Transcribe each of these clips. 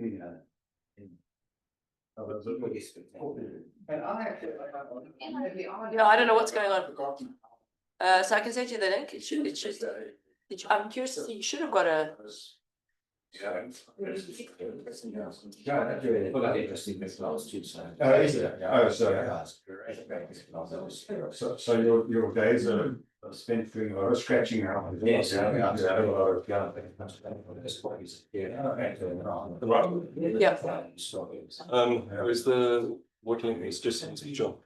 Yeah, I don't know what's going on. So I can send you the link. I'm curious to see, you should have got a. Well, that's really interesting this last two times. Is it? Oh, sorry. So your days are spent doing a lot of scratching around. Yes, Yeah. yeah. Who's the what link is just into the job?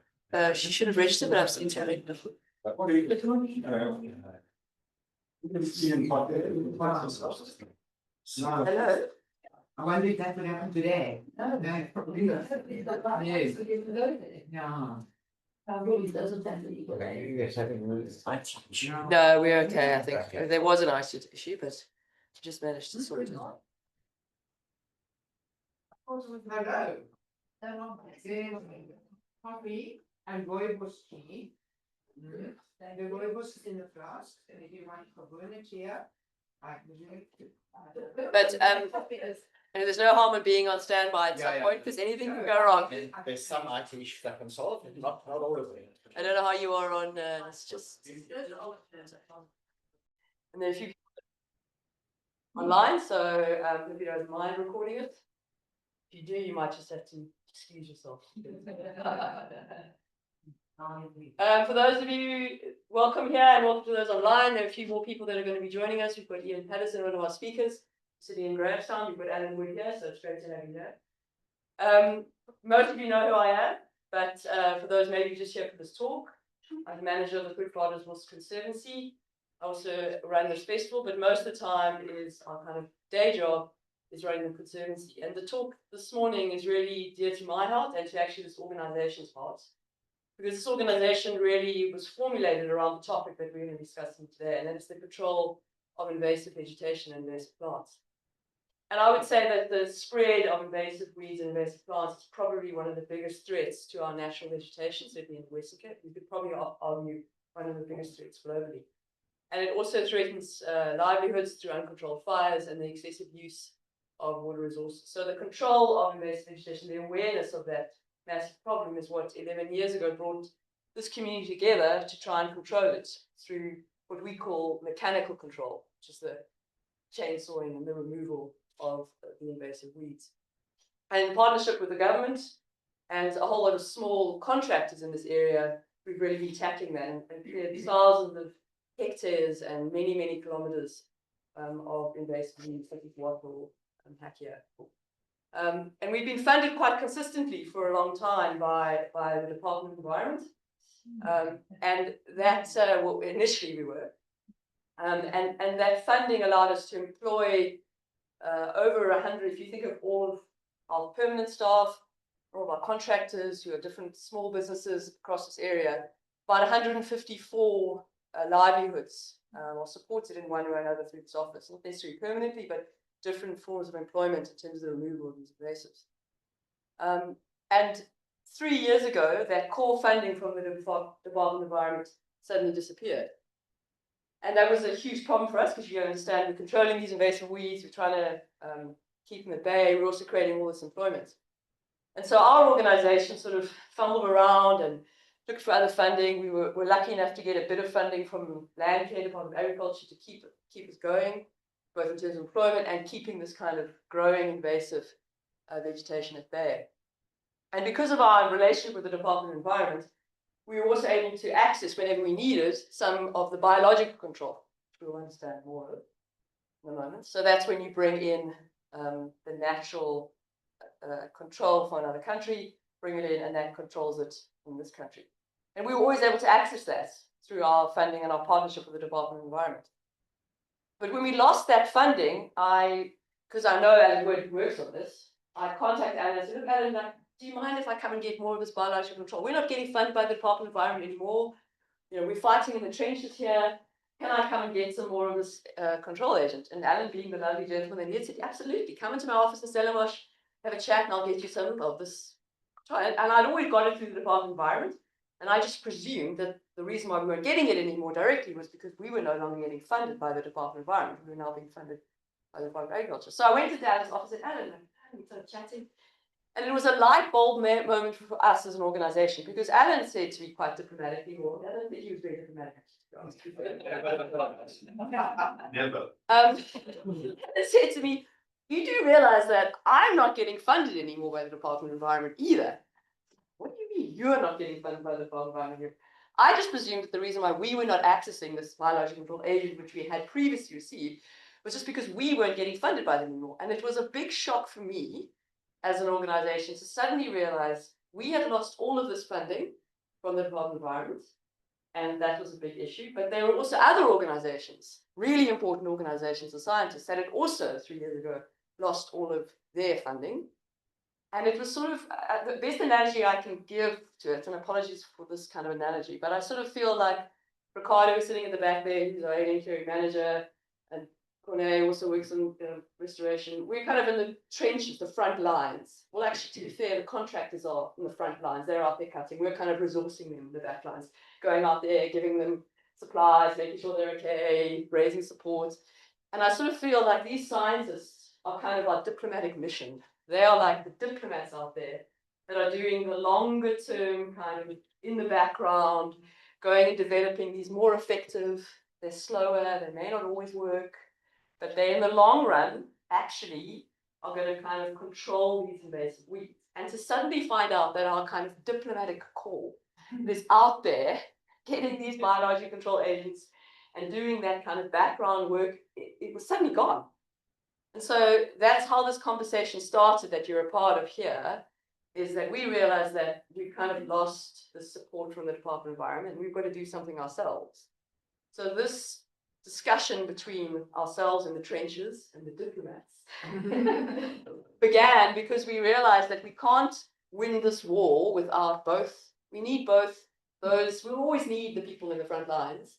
She should have registered, but I've seen her. Hello. I wonder if that would happen today. No, probably not. Yes. Yeah. No, we're okay, I think. There was an ice issue, but she just managed to sort it out. Hello. Coffee and rooibos tea. And the rooibos is in the flask, and if you want to burn it here, But there's no harm in being on standby at some point because anything can go wrong. There's some IT issues that can solve it, not all of them. I don't know how you are on. It's just. And then a few people online, so if you don't mind recording it, if you do, you might just have to excuse yourself. For those of you, welcome here and welcome to those online. There are a few more people that are going to be joining us. We've got Iain Patterson, one of our speakers, sitting in Grahamstown. We've got Alan Wood here, so it's great to have you here. Most of you know who I am, but for those maybe just here for this talk, I'm manager of the Grootvadersbosch Conservancy. I also run this festival, but most of the time is our kind of day job is running the Conservancy. And the talk this morning is really dear to my heart and to actually this organization's heart. Because this organization really was formulated around the topic that we're going to be discussing today, and that's the control of invasive vegetation and invasive plants. And I would say that the spread of invasive weeds and invasive plants is probably one of the biggest threats to our natural vegetation, certainly in the Western Cape. We could probably argue one of the biggest threats globally. And it also threatens livelihoods through uncontrolled fires and the excessive use of water resources. So the control of invasive vegetation, the awareness of that massive problem is what 11 years ago brought this community together to try and control it through what we call mechanical control, which is the chainsawing and the removal of the invasive weeds. And in partnership with the government and a whole lot of small contractors in this area, we've really been tackling that and cleared thousands of hectares and many, many kilometers of invasive weeds such as wattle and hakia. And we've been funded quite consistently for a long time by the Department of Environment. And that, well, initially we were. And that funding allowed us to employ over 100, if you think of all of our permanent staff, all of our contractors who are different small businesses across this area, about 154 livelihoods are supported in one way or another through this office, not necessarily permanently, but different forms of employment in terms of the removal of these invasives. And 3 years ago, that core funding from the Department of Environment suddenly disappeared. And that was a huge problem for us because you understand we're controlling these invasive weeds, we're trying to keep them at bay, we're also creating all this employment. And so our organization sort of fumbled around and looked for other funding. We were lucky enough to get a bit of funding from Land Care, Department of Agriculture to keep us going, both in terms of employment and keeping this kind of growing invasive vegetation at bay. And because of our relationship with the Department of Environment, we were also able to access, whenever we needed, some of the biological control, which we'll understand more of in a moment. So that's when you bring in the natural control for another country, bring it in, and that controls it in this country. And we were always able to access that through our funding and our partnership with the Department of Environment. But when we lost that funding, because I know Alan Wood works on this, I contacted Alan and said, look, Alan, do you mind if I come and get more of this biological control? We're not getting funded by the Department of Environment anymore. You know, we're fighting in the trenches here. Can I come and get some more of this control agent? And Alan, being the lovely gentleman that he said, absolutely, come into my office in Stellenbosch, have a chat, and I'll get you some of this. And I'd always got it through the Department of Environment. And I just presumed that the reason why we weren't getting it anymore directly was because we were no longer getting funded by the Department of Environment. We were now being funded by the Department of Agriculture. So I went to Dad's office and Alan, we started chatting. And it was a light bulb moment for us as an organization, because Alan said to me quite diplomatically, well, I don't think he was very diplomatic. Never. Alan said to me, you do realize that I'm not getting funded anymore by the Department of Environment either. What do you mean you're not getting funded by the Department of Environment? I just presumed that the reason why we were not accessing this biological control agent, which we had previously received, was just because we weren't getting funded by them anymore. And it was a big shock for me as an organization to suddenly realize we had lost all of this funding from the Department of Environment. And that was a big issue. But there were also other organizations, really important organizations and scientists, that had also 3 years ago lost all of their funding. And it was sort of the best analogy I can give to it, and apologies for this kind of analogy, but I sort of feel like Ricardo is sitting in the back there, he's our alien caring manager, and Corne also works on restoration. We're kind of in the trenches, the front lines. Well, actually, to be fair, the contractors are in the front lines. They're out there cutting. We're kind of resourcing them in the back lines, going out there, giving them supplies, making sure they're okay, raising support. And I sort of feel like these scientists are kind of our diplomatic mission. They are like the diplomats out there that are doing the longer term kind of in the background, going and developing these more effective, they're slower, they may not always work, but they in the long run actually are going to kind of control these invasive weeds. And to suddenly find out that our kind of diplomatic core is out there getting these biological control agents and doing that kind of background work, it was suddenly gone. And so that's how this conversation started that you're a part of here, is that we realized that we kind of lost the support from the Department of Environment and we've got to do something ourselves. So this discussion between ourselves in the trenches and the diplomats began because we realized that we can't win this war without both. We need both those, we always need the people in the front lines,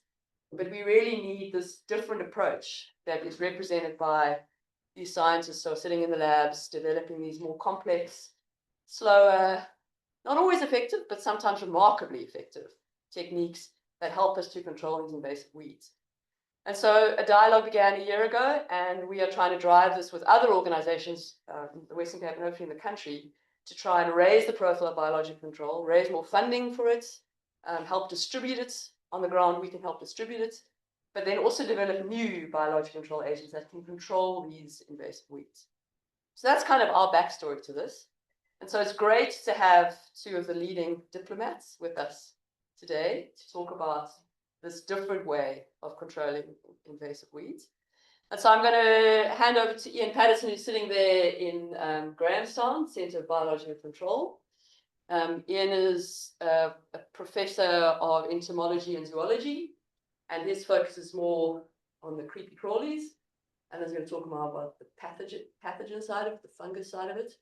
but we really need this different approach that is represented by these scientists who are sitting in the labs, developing these more complex, slower, not always effective, but sometimes remarkably effective techniques that help us to control these invasive weeds. And so a dialogue began a year ago, and we are trying to drive this with other organizations in the Western Cape and hopefully in the country to try and raise the profile of biological control, raise more funding for it, help distribute it on the ground. We can help distribute it, but then also develop new biological control agents that can control these invasive weeds. So that's kind of our backstory to this. And so it's great to have two of the leading diplomats with us today to talk about this different way of controlling invasive weeds. And so I'm going to hand over to Iain Patterson, who's sitting there in Grahamstown, Centre of Biological Control. Iain is a professor of entomology and zoology, and his focus is more on the creepy crawlies. And he's going to talk more about the pathogen side of it, the fungus side of it.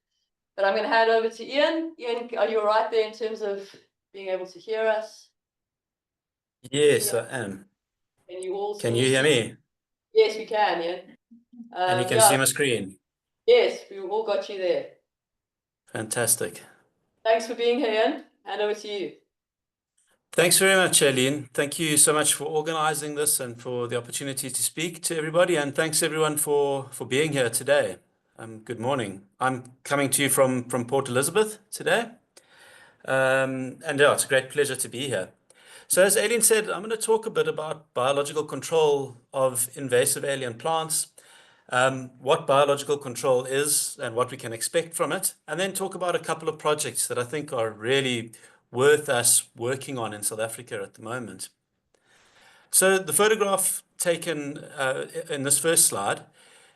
But I'm going to hand over to Iain. Iain, are you all right there in terms of being able to hear us? Yes, I am. Can you all Can you hear me? Yes, we can, Iain. And you can see my screen. Yes, we all got you there. Fantastic. Thanks for being here, Iain. Hand over to you. Thanks very much, Aileen. Thank you so much for organizing this and for the opportunity to speak to everybody. And thanks everyone for being here today. Good morning. I'm coming to you from Port Elizabeth today. And yeah, it's a great pleasure to be here. So as Aileen said, I'm going to talk a bit about biological control of invasive alien plants, what biological control is and what we can expect from it, and then talk about a couple of projects that I think are really worth us working on in South Africa at the moment. So the photograph taken in this first slide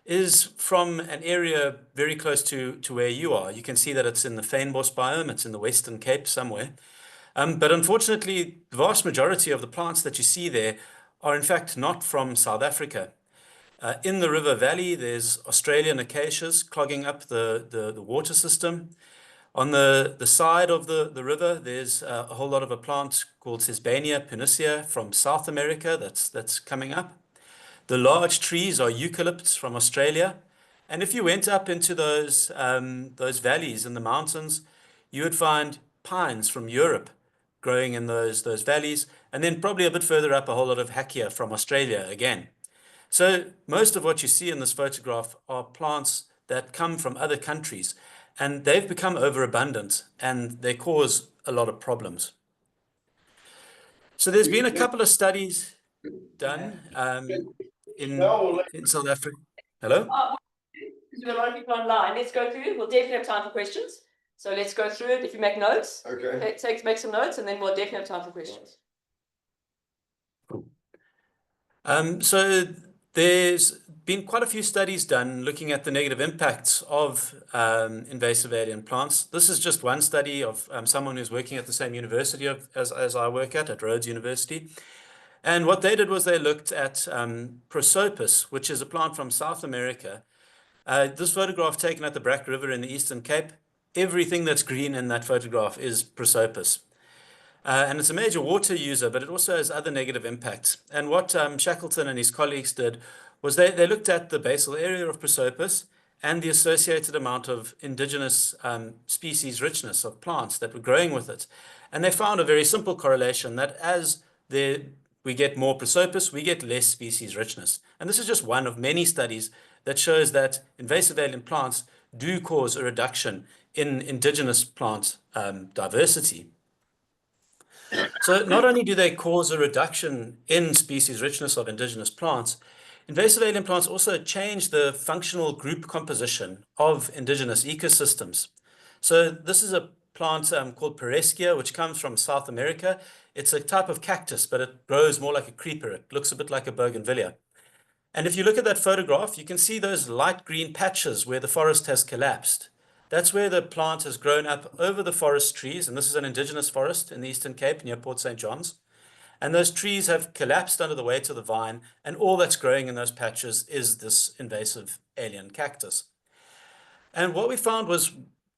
is from an area very close to where you are. You can see that it's in the fynbos biome, it's in the Western Cape somewhere. But unfortunately, the vast majority of the plants that you see there are in fact not from South Africa. In the river valley, there's Australian acacias clogging up the water system. On the side of the river, there's a whole lot of a plant called Sesbania perniciea from South America that's coming up. The large trees are eucalypts from Australia. And if you went up into those valleys in the mountains, you would find pines from Europe growing in those valleys. And then probably a bit further up, a whole lot of Hackia from Australia again. So most of what you see in this photograph are plants that come from other countries, and they've become overabundant and they cause a lot of problems. So there's been a couple of studies done in South Africa. Hello? Because we have a lot of people online. Let's go through it. We'll definitely have time for questions. So let's go through it. If you make notes, make some notes, and then we'll definitely have time for questions. So there's been quite a few studies done looking at the negative impacts of invasive alien plants. This is just one study of someone who's working at the same university as I work at Rhodes University. And what they did was they looked at prosopis, which is a plant from South America. This photograph taken at the Brack River in the Eastern Cape, everything that's green in that photograph is prosopis. And it's a major water user, but it also has other negative impacts. And what Shackleton and his colleagues did was they looked at the basal area of prosopis and the associated amount of indigenous species richness of plants that were growing with it. And they found a very simple correlation that as we get more prosopis, we get less species richness. And this is just one of many studies that shows that invasive alien plants do cause a reduction in indigenous plant diversity. So not only do they cause a reduction in species richness of indigenous plants, invasive alien plants also change the functional group composition of indigenous ecosystems. So this is a plant called Pereschia, which comes from South America. It's a type of cactus, but it grows more like a creeper. It looks a bit like a bougainvillea. And if you look at that photograph, you can see those light green patches where the forest has collapsed. That's where the plant has grown up over the forest trees, and this is an indigenous forest in the Eastern Cape near Port St. John's. And those trees have collapsed under the weight of the vine, and all that's growing in those patches is this invasive alien cactus. And what we found was,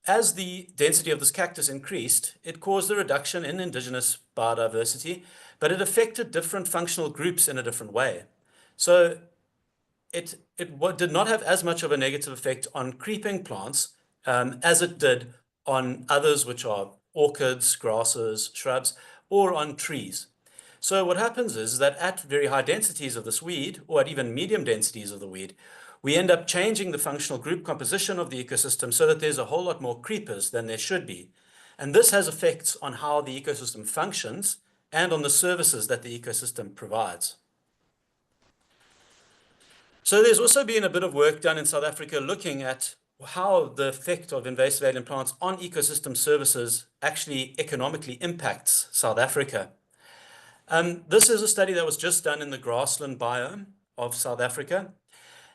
as the density of this cactus increased, it caused a reduction in indigenous biodiversity, but it affected different functional groups in a different way. So it did not have as much of a negative effect on creeping plants as it did on others, which are orchids, grasses, shrubs, or on trees. So what happens is that at very high densities of this weed, or at even medium densities of the weed, we end up changing the functional group composition of the ecosystem so that there's a whole lot more creepers than there should be. And this has effects on how the ecosystem functions and on the services that the ecosystem provides. So there's also been a bit of work done in South Africa looking at how the effect of invasive alien plants on ecosystem services actually economically impacts South Africa. This is a study that was just done in the grassland biome of South Africa.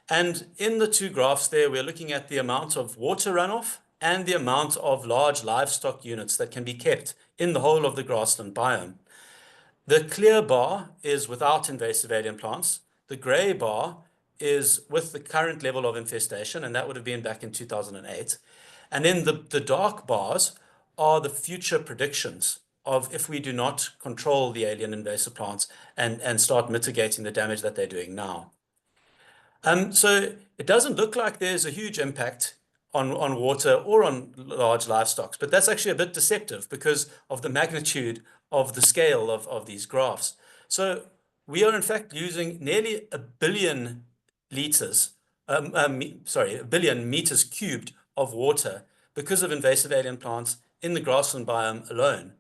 And in the two graphs there, we're looking at the amount of water runoff and the amount of large livestock units that can be kept in the whole of the grassland biome. The clear bar is without invasive alien plants. The gray bar is with the current level of infestation, and that would have been back in 2008. And then the dark bars are the future predictions of if we do not control the alien invasive plants and start mitigating the damage that they're doing now. So it doesn't look like there's a huge impact on water or on large livestock, but that's actually a bit deceptive because of the magnitude of the scale of these graphs. So we are in fact using nearly 1 billion liters, a billion meters cubed of water because of invasive alien plants in the grassland biome alone.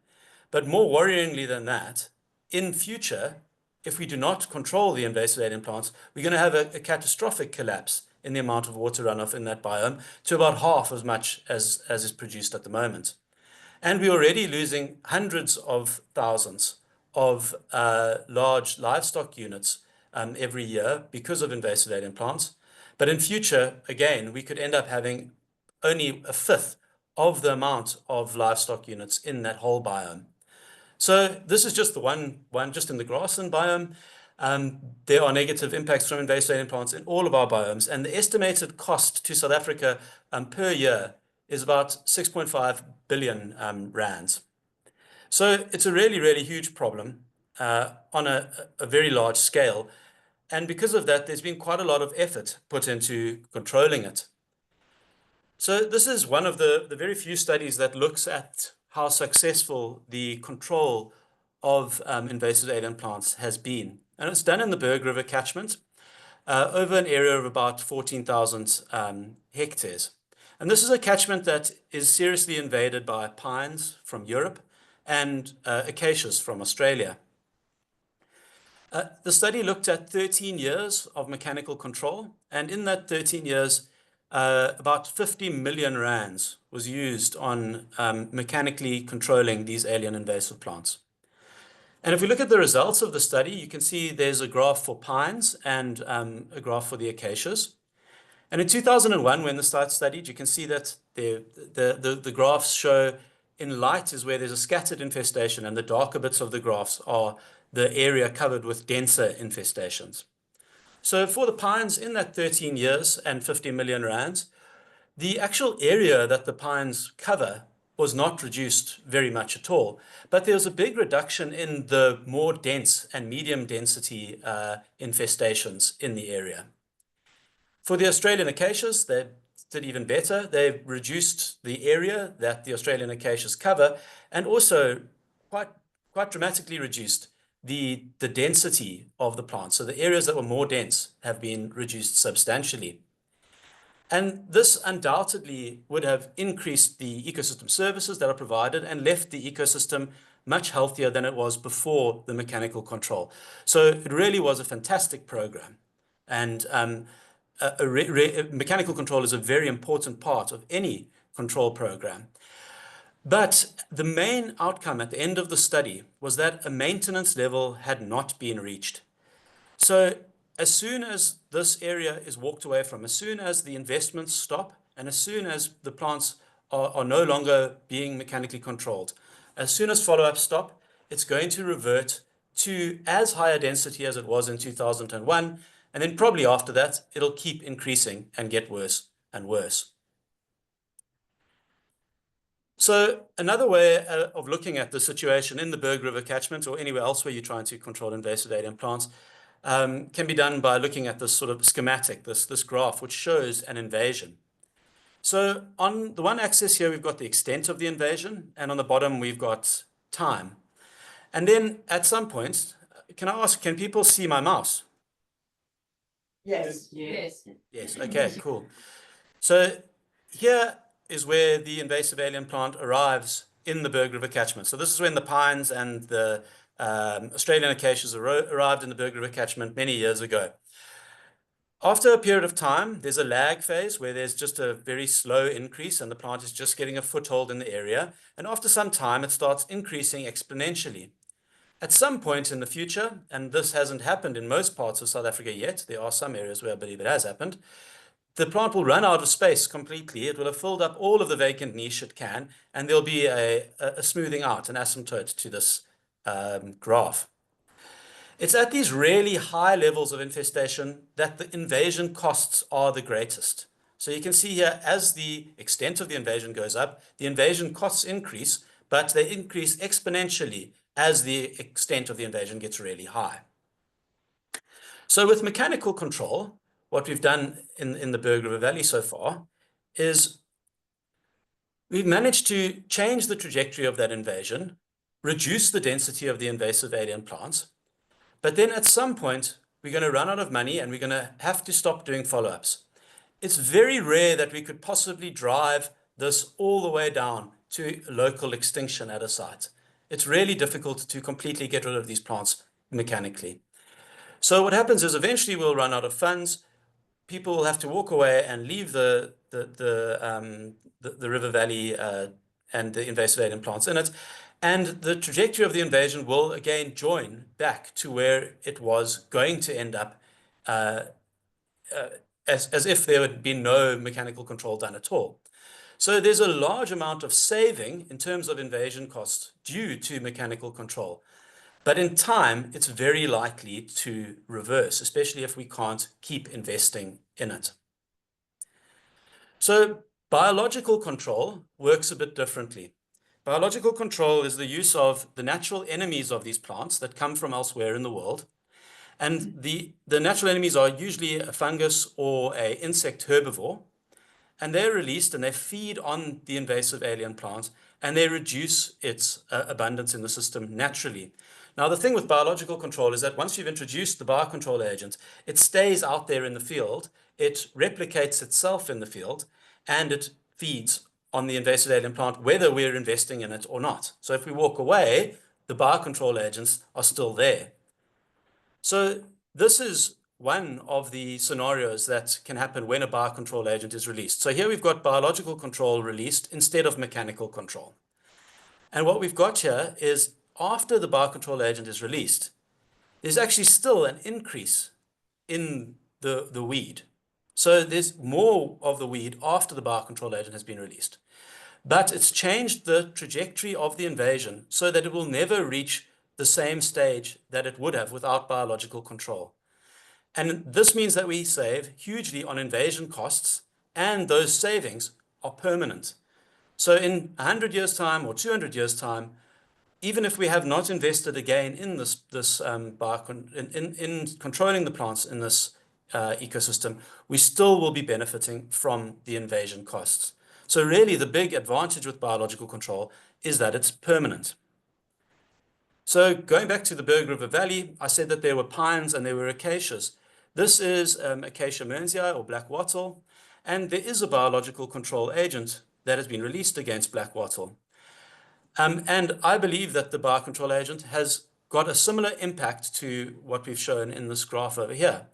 But more worryingly than that, in future, if we do not control the invasive alien plants, we're going to have a catastrophic collapse in the amount of water runoff in that biome to about half as much as is produced at the moment. And we're already losing hundreds of thousands of large livestock units every year because of invasive alien plants. But in future, again, we could end up having only a fifth of the amount of livestock units in that whole biome. So this is just the one just in the grassland biome. There are negative impacts from invasive alien plants in all of our biomes, and the estimated cost to South Africa per year is about 6.5 billion rands. So it's a really, really huge problem on a very large scale. And because of that, there's been quite a lot of effort put into controlling it. So this is one of the very few studies that looks at how successful the control of invasive alien plants has been. And it's done in the Berg River catchment. over an area of about 14,000 hectares. And this is a catchment that is seriously invaded by pines from Europe and acacias from Australia. The study looked at 13 years of mechanical control, and in that 13 years, about 50 million rands was used on mechanically controlling these alien invasive plants. And if we look at the results of the study, you can see there's a graph for pines and a graph for the acacias. And in 2001, when the site studied, you can see that the graphs show in light is where there's a scattered infestation, and the darker bits of the graphs are the area covered with denser infestations. So for the pines in that 13 years and 50 million rands, the actual area that the pines cover was not reduced very much at all, but there was a big reduction in the more dense and medium density infestations in the area. For the Australian acacias, they did even better. They reduced the area that the Australian acacias cover, and also quite dramatically reduced the density of the plants. So the areas that were more dense have been reduced substantially. And this undoubtedly would have increased the ecosystem services that are provided and left the ecosystem much healthier than it was before the mechanical control. So it really was a fantastic program. And mechanical control is a very important part of any control program. But the main outcome at the end of the study was that a maintenance level had not been reached. So as soon as this area is walked away from, as soon as the investments stop, and as soon as the plants are no longer being mechanically controlled, as soon as follow-ups stop, it's going to revert to as high a density as it was in 2001, and then probably after that, it'll keep increasing and get worse and worse. So another way of looking at the situation in the Berg River catchment or anywhere else where you're trying to control invasive alien plants can be done by looking at this sort of schematic, this graph, which shows an invasion. So on the one axis here, we've got the extent of the invasion, and on the bottom, we've got time. And then at some point, can I ask, can people see my mouse? Yes. Yes. Yes, okay, cool. So here is where the invasive alien plant arrives in the Berg River catchment. So this is when the pines and the Australian acacias arrived in the Berg River catchment many years ago. After a period of time, there's a lag phase where there's just a very slow increase and the plant is just getting a foothold in the area. And after some time, it starts increasing exponentially. At some point in the future, and this hasn't happened in most parts of South Africa yet, there are some areas where I believe it has happened, the plant will run out of space completely. It will have filled up all of the vacant niche it can, and there'll be a smoothing out, an asymptote to this graph. It's at these really high levels of infestation that the invasion costs are the greatest. So you can see here, as the extent of the invasion goes up, the invasion costs increase, but they increase exponentially as the extent of the invasion gets really high. So with mechanical control, what we've done in the Berg River Valley so far is we've managed to change the trajectory of that invasion, reduce the density of the invasive alien plants, but then at some point, we're going to run out of money and we're going to have to stop doing follow-ups. It's very rare that we could possibly drive this all the way down to local extinction at a site. It's really difficult to completely get rid of these plants mechanically. So what happens is eventually we'll run out of funds. People will have to walk away and leave the river valley and the invasive alien plants in it. And the trajectory of the invasion will again join back to where it was going to end up as if there had been no mechanical control done at all. So there's a large amount of saving in terms of invasion costs due to mechanical control. But in time, it's very likely to reverse, especially if we can't keep investing in it. So biological control works a bit differently. Biological control is the use of the natural enemies of these plants that come from elsewhere in the world. And the natural enemies are usually a fungus or an insect herbivore. And they're released and they feed on the invasive alien plant and they reduce its abundance in the system naturally. Now, the thing with biological control is that once you've introduced the biocontrol agent, it stays out there in the field, it replicates itself in the field, and it feeds on the invasive alien plant, whether we're investing in it or not. So if we walk away, the biocontrol agents are still there. So this is one of the scenarios that can happen when a biocontrol agent is released. So here we've got biological control released instead of mechanical control. And what we've got here is after the biocontrol agent is released, there's actually still an increase in the weed. So there's more of the weed after the biocontrol agent has been released. But it's changed the trajectory of the invasion so that it will never reach the same stage that it would have without biological control. And this means that we save hugely on invasion costs, and those savings are permanent. So in 100 years' time or 200 years' time, even if we have not invested again in in controlling the plants in this ecosystem, we still will be benefiting from the invasion costs. So really, the big advantage with biological control is that it's permanent. So going back to the Berg River Valley, I said that there were pines and there were acacias. This is Acacia mearnsii, or black wattle, and there is a biological control agent that has been released against black wattle. And I believe that the biocontrol agent has got a similar impact to what we've shown in this graph over here.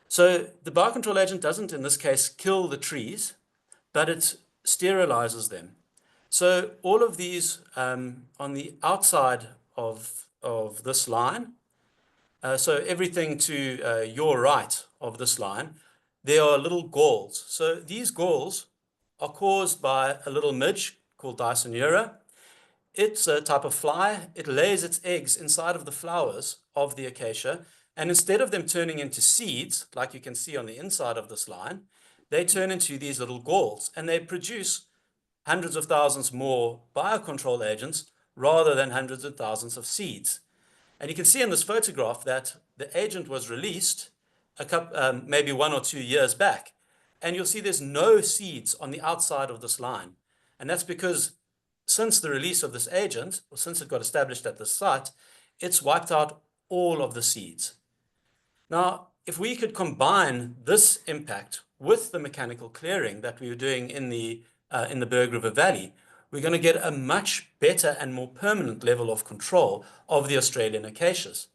So the biocontrol agent doesn't, in this case, kill the trees, but it sterilizes them. So all of these on the outside of this line, so everything to your right of this line, there are little galls. So these galls are caused by a little midge called Dysonura. It's a type of fly. It lays its eggs inside of the flowers of the acacia, and instead of them turning into seeds, like you can see on the inside of this line, they turn into these little galls, and they produce hundreds of thousands more biocontrol agents rather than hundreds of thousands of seeds. And you can see in this photograph that the agent was released maybe 1 or 2 years back, and you'll see there's no seeds on the outside of this line. And that's because since the release of this agent, or since it got established at this site, it's wiped out all of the seeds. Now, if we could combine this impact with the mechanical clearing that we were doing in the Berg River Valley, we're going to get a much better and more permanent level of control of the Australian acacias.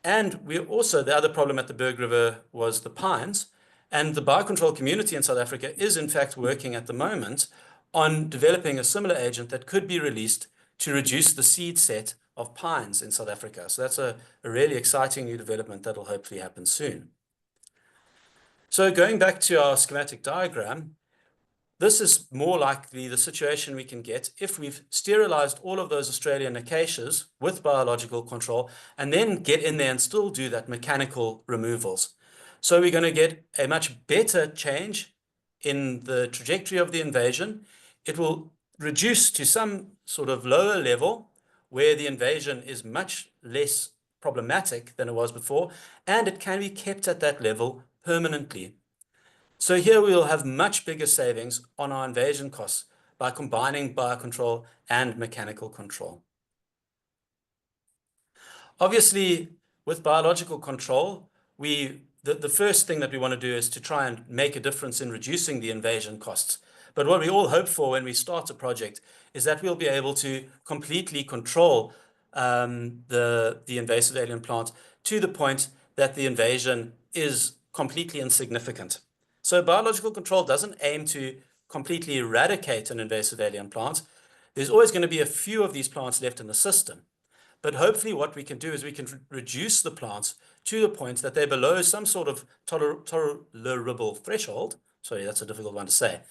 And we also, the other problem at the Berg River was the pines, and the biocontrol community in South Africa is in fact working at the moment on developing a similar agent that could be released to reduce the seed set of pines in South Africa. So that's a really exciting new development that will hopefully happen soon. So going back to our schematic diagram, this is more likely the situation we can get if we've sterilized all of those Australian acacias with biological control and then get in there and still do that mechanical removals. So we're going to get a much better change in the trajectory of the invasion. It will reduce to some sort of lower level where the invasion is much less problematic than it was before, and it can be kept at that level permanently. So here we will have much bigger savings on our invasion costs by combining biocontrol and mechanical control. Obviously, with biological control, the first thing that we want to do is to try and make a difference in reducing the invasion costs. But what we all hope for when we start a project is that we'll be able to completely control the invasive alien plant to the point that the invasion is completely insignificant. So biological control doesn't aim to completely eradicate an invasive alien plant. There's always going to be a few of these plants left in the system. But hopefully what we can do is we can reduce the plants to the point that they're below some sort of tolerable threshold. Sorry, that's a difficult one to say.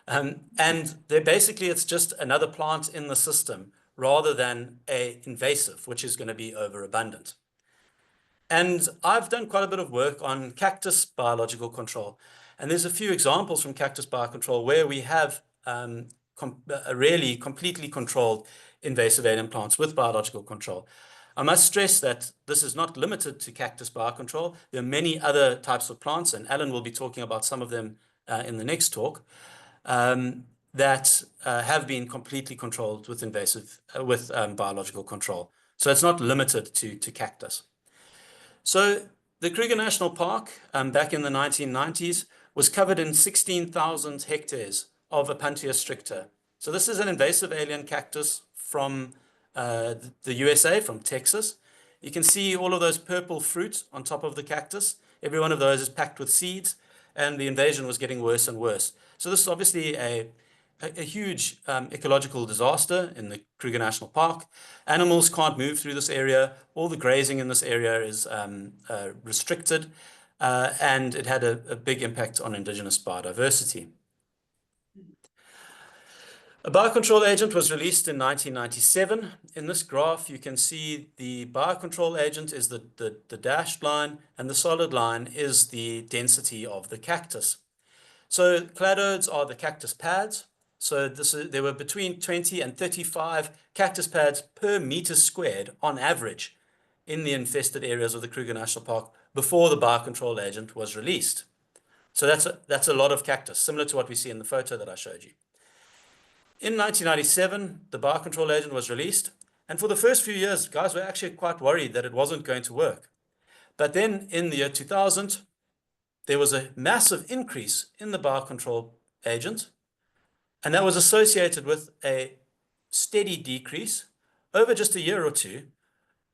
And basically it's just another plant in the system rather than an invasive, which is going to be overabundant. And I've done quite a bit of work on cactus biological control. And there's a few examples from cactus biocontrol where we have really completely controlled invasive alien plants with biological control. I must stress that this is not limited to cactus biocontrol. There are many other types of plants, and Alan will be talking about some of them in the next talk, that have been completely controlled with biological control. So it's not limited to cactus. So the Kruger National Park, back in the 1990s, was covered in 16,000 hectares of Apuntia stricta. So this is an invasive alien cactus from the USA, from Texas. You can see all of those purple fruit on top of the cactus. Every one of those is packed with seeds, and the invasion was getting worse and worse. So this is obviously a huge ecological disaster in the Kruger National Park. Animals can't move through this area. All the grazing in this area is restricted, and it had a big impact on indigenous biodiversity. A biocontrol agent was released in 1997. In this graph, you can see the biocontrol agent is the dashed line, and the solid line is the density of the cactus. So cladodes are the cactus pads. So there were between 20 and 35 cactus pads per meter squared on average in the infested areas of the Kruger National Park before the biocontrol agent was released. So that's a lot of cactus, similar to what we see in the photo that I showed you. In 1997, the biocontrol agent was released, and for the first few years, guys were actually quite worried that it wasn't going to work. But then in the year 2000, there was a massive increase in the biocontrol agent, and that was associated with a steady decrease over just a year or two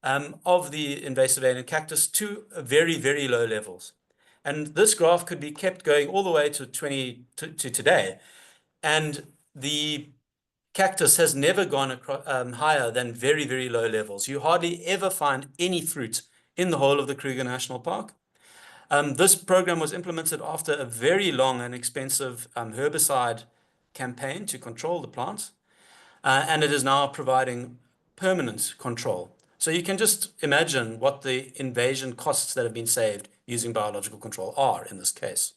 of the invasive alien cactus to very, very low levels. And this graph could be kept going all the way to today. And the cactus has never gone higher than very, very low levels. You hardly ever find any fruit in the whole of the Kruger National Park. This program was implemented after a very long and expensive herbicide campaign to control the plants, and it is now providing permanent control. So you can just imagine what the invasion costs that have been saved using biological control are in this case.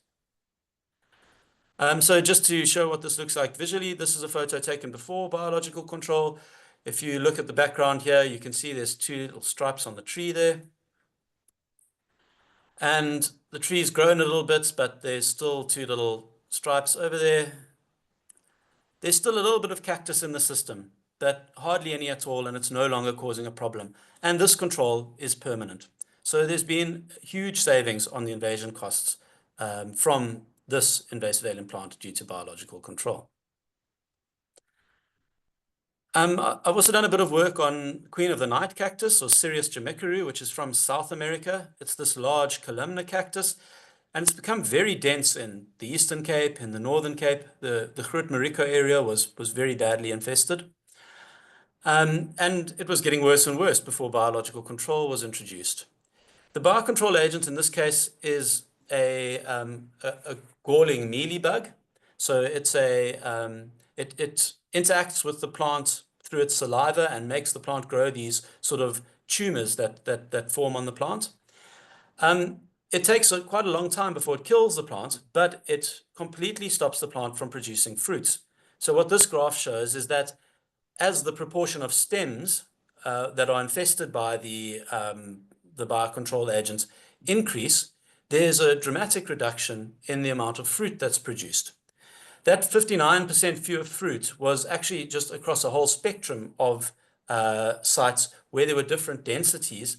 So just to show what this looks like visually, this is a photo taken before biological control. If you look at the background here, you can see there's two little stripes on the tree there. And the tree's grown a little bit, but there's still two little stripes over there. There's still a little bit of cactus in the system, but hardly any at all, and it's no longer causing a problem. And this control is permanent. So there's been huge savings on the invasion costs from this invasive alien plant due to biological control. I've also done a bit of work on Queen of the Night cactus, or Sirius gemicularu, which is from South America. It's this large columnar cactus, and it's become very dense in the Eastern Cape, in the Northern Cape. The Grootvadersbosch area was very badly infested. And it was getting worse and worse before biological control was introduced. The biocontrol agent in this case is a galling mealybug. So it's it interacts with the plant through its saliva and makes the plant grow these sort of tumors that form on the plant. It takes quite a long time before it kills the plant, but it completely stops the plant from producing fruits. So what this graph shows is that as the proportion of stems that are infested by the biocontrol agents increase, there's a dramatic reduction in the amount of fruit that's produced. That 59% fewer fruit was actually just across a whole spectrum of sites where there were different densities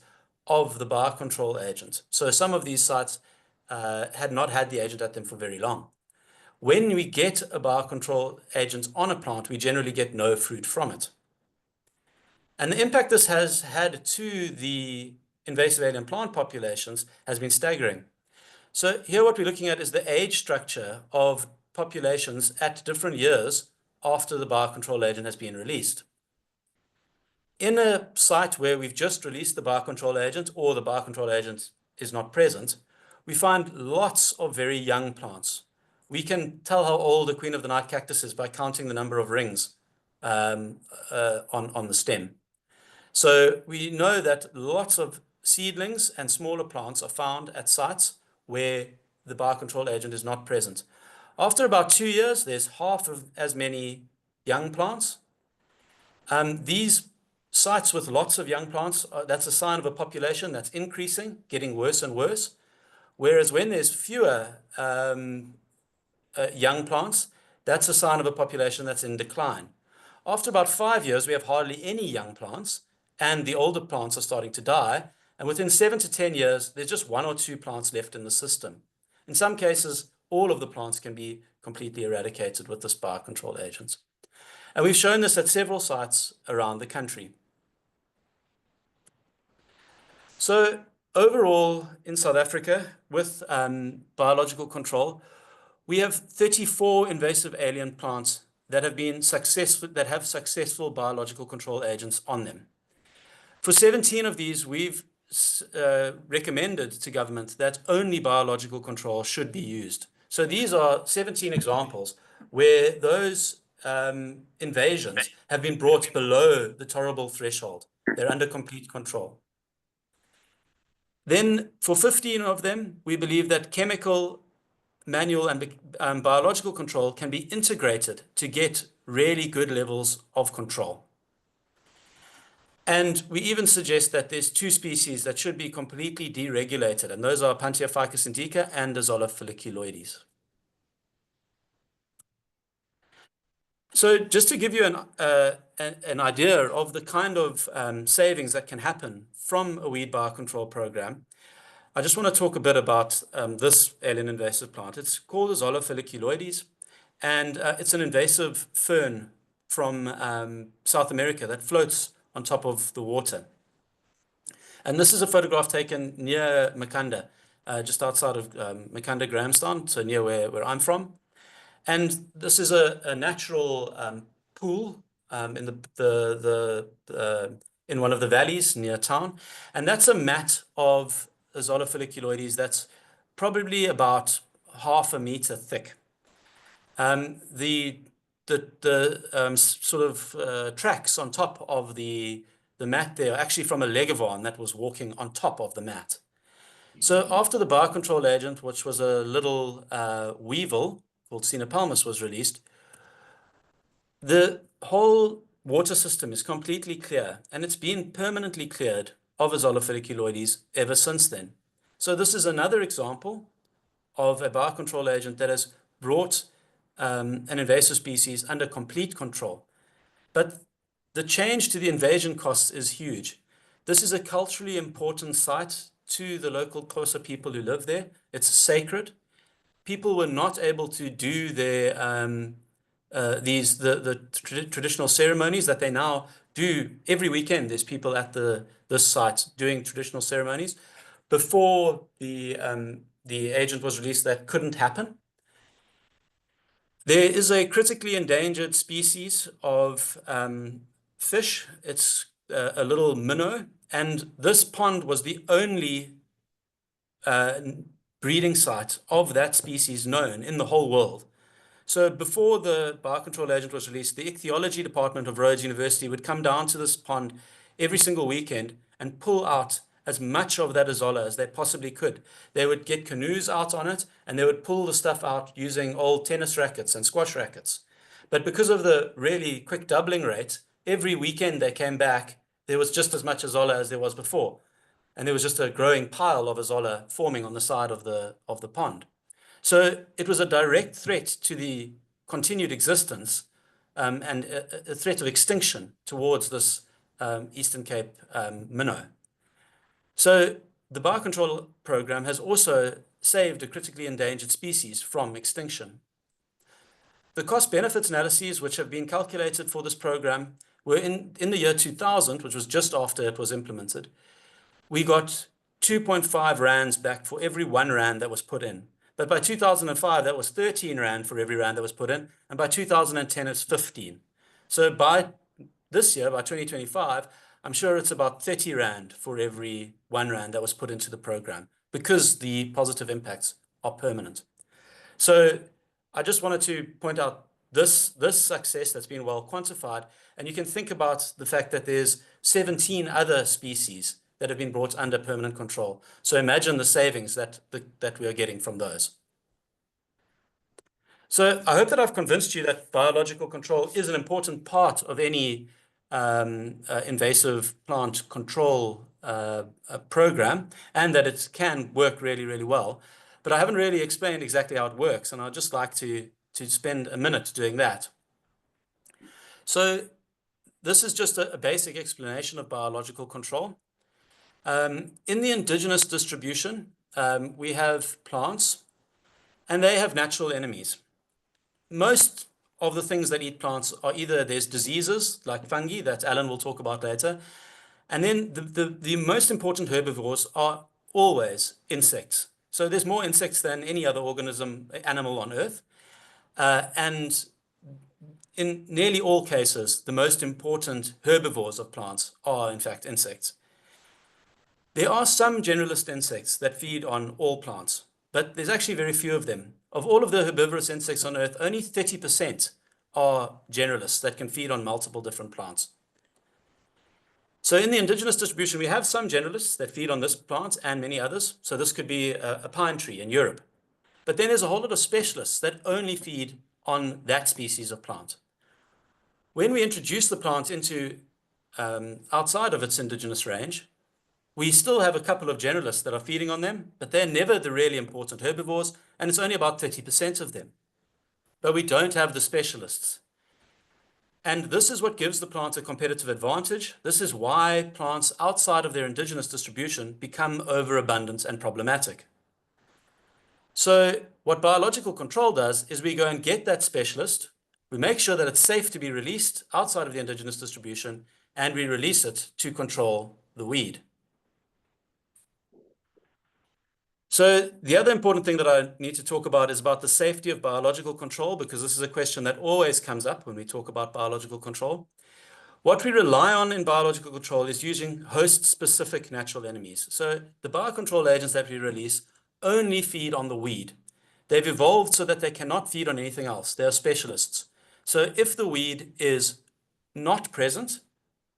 of the biocontrol agent. So some of these sites had not had the agent at them for very long. When we get a biocontrol agent on a plant, we generally get no fruit from it. And the impact this has had to the invasive alien plant populations has been staggering. So here what we're looking at is the age structure of populations at different years after the biocontrol agent has been released. In a site where we've just released the biocontrol agent or the biocontrol agent is not present, we find lots of very young plants. We can tell how old a Queen of the Night cactus is by counting the number of rings on the stem. So we know that lots of seedlings and smaller plants are found at sites where the biocontrol agent is not present. After about 2 years, there's half of as many young plants. These sites with lots of young plants, that's a sign of a population that's increasing, getting worse and worse. Whereas when there's fewer young plants, that's a sign of a population that's in decline. After about 5 years, we have hardly any young plants, and the older plants are starting to die. And within 7 to 10 years, there's just 1 or 2 plants left in the system. In some cases, all of the plants can be completely eradicated with this biocontrol agent. And we've shown this at several sites around the country. So overall, in South Africa, with biological control, we have 34 invasive alien plants that have successful biological control agents on them. For 17 of these, we've recommended to government that only biological control should be used. So these are 17 examples where those invasions have been brought below the tolerable threshold. They're under complete control. Then for 15 of them, we believe that chemical, manual, and biological control can be integrated to get really good levels of control. And we even suggest that there's 2 species that should be completely deregulated, and those are Pantheophycus indica and Azolla folliculoides. So just to give you an idea of the kind of savings that can happen from a weed biocontrol program, I just want to talk a bit about this alien invasive plant. It's called Azolla folliculoides, and it's an invasive fern from South America that floats on top of the water. And this is a photograph taken near Makanda, just outside of Makanda, Grahamstown, so near where I'm from. And this is a natural pool in in one of the valleys near town. And that's a mat of Azolla folliculoides that's probably about 0.5 meter thick. Sort of tracks on top of the mat there are actually from a leguan that was walking on top of the mat. So after the biocontrol agent, which was a little weevil called Cinepalmus, was released, the whole water system is completely clear, and it's been permanently cleared of Azolla folliculoides ever since then. So this is another example of a biocontrol agent that has brought an invasive species under complete control. But the change to the invasion costs is huge. This is a culturally important site to the local Xhosa people who live there. It's sacred. People were not able to do their traditional ceremonies that they now do every weekend. There's people at this site doing traditional ceremonies. Before the agent was released, that couldn't happen. There is a critically endangered species of fish. It's a little minnow, and this pond was the only breeding site of that species known in the whole world. So before the biocontrol agent was released, the ichthyology department of Rhodes University would come down to this pond every single weekend and pull out as much of that Azolla as they possibly could. They would get canoes out on it, and they would pull the stuff out using old tennis rackets and squash rackets. But because of the really quick doubling rate, every weekend they came back, there was just as much Azolla as there was before. And there was just a growing pile of Azolla forming on the side of the pond. So it was a direct threat to the continued existence and a threat of extinction towards this Eastern Cape minnow. So the biocontrol program has also saved a critically endangered species from extinction. The cost benefits analyses which have been calculated for this program were in the year 2000, which was just after it was implemented. We got 2.5 rands back for every 1 rand that was put in. But by 2005, that was 13 rand for every rand that was put in. And by 2010, it's 15. So by this year, by 2025, I'm sure it's about 30 rand for every 1 rand that was put into the program, because the positive impacts are permanent. So I just wanted to point out this success that's been well quantified, and you can think about the fact that there's 17 other species that have been brought under permanent control. So imagine the savings that we are getting from those. So I hope that I've convinced you that biological control is an important part of any invasive plant control program, and that it can work really, really well. But I haven't really explained exactly how it works, and I'd just like to spend a minute doing that. So this is just a basic explanation of biological control. In the indigenous distribution, we have plants, and they have natural enemies. Most of the things that eat plants are either there's diseases like fungi that Alan will talk about later, and then the most important herbivores are always insects. So there's more insects than any other animal on Earth. And in nearly all cases, the most important herbivores of plants are, in fact, insects. There are some generalist insects that feed on all plants, but there's actually very few of them. Of all of the herbivorous insects on Earth, only 30% are generalists that can feed on multiple different plants. So in the indigenous distribution, we have some generalists that feed on this plant and many others. So this could be a pine tree in Europe. But then there's a whole lot of specialists that only feed on that species of plant. When we introduce the plant into outside of its indigenous range, we still have a couple of generalists that are feeding on them, but they're never the really important herbivores, and it's only about 30% of them. But we don't have the specialists. And this is what gives the plant a competitive advantage. This is why plants outside of their indigenous distribution become overabundant and problematic. So what biological control does is we go and get that specialist, we make sure that it's safe to be released outside of the indigenous distribution, and we release it to control the weed. So the other important thing that I need to talk about is about the safety of biological control, because this is a question that always comes up when we talk about biological control. What we rely on in biological control is using host-specific natural enemies. So the biocontrol agents that we release only feed on the weed. They've evolved so that they cannot feed on anything else. They are specialists. So if the weed is not present,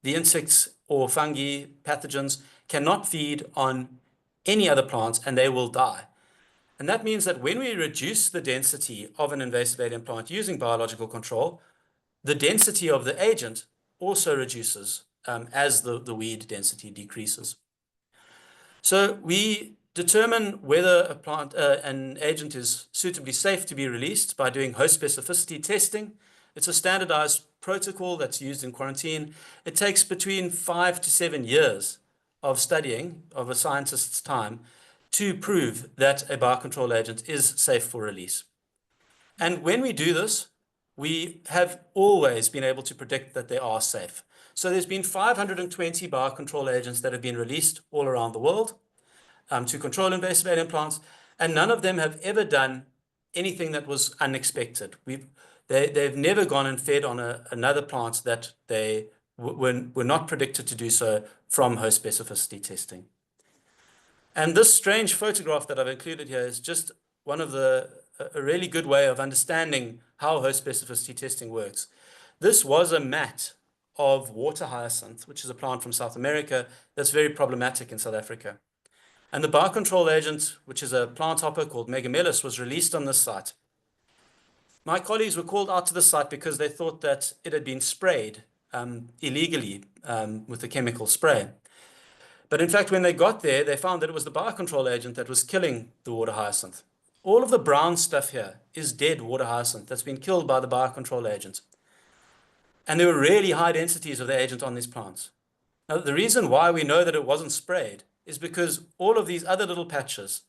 the insects or fungi, pathogens, cannot feed on any other plants and they will die. And that means that when we reduce the density of an invasive alien plant using biological control, the density of the agent also reduces as the weed density decreases. So we determine whether a plant, an agent is suitably safe to be released by doing host specificity testing. It's a standardized protocol that's used in quarantine. It takes between 5 to 7 years of studying of a scientist's time to prove that a biocontrol agent is safe for release. And when we do this, we have always been able to predict that they are safe. So there's been 520 biocontrol agents that have been released all around the world to control invasive alien plants, and none of them have ever done anything that was unexpected. They've never gone and fed on another plant that they were not predicted to do so from host specificity testing. And this strange photograph that I've included here is just one of a really good way of understanding how host specificity testing works. This was a mat of water hyacinth, which is a plant from South America that's very problematic in South Africa. And the biocontrol agent, which is a plant hopper called Megamelus, was released on this site. My colleagues were called out to the site because they thought that it had been sprayed illegally with a chemical spray. But in fact, when they got there, they found that it was the biocontrol agent that was killing the water hyacinth. All of the brown stuff here is dead water hyacinth that's been killed by the biocontrol agent. And there were really high densities of the agent on these plants. Now, the reason why we know that it wasn't sprayed is because all of these other little patches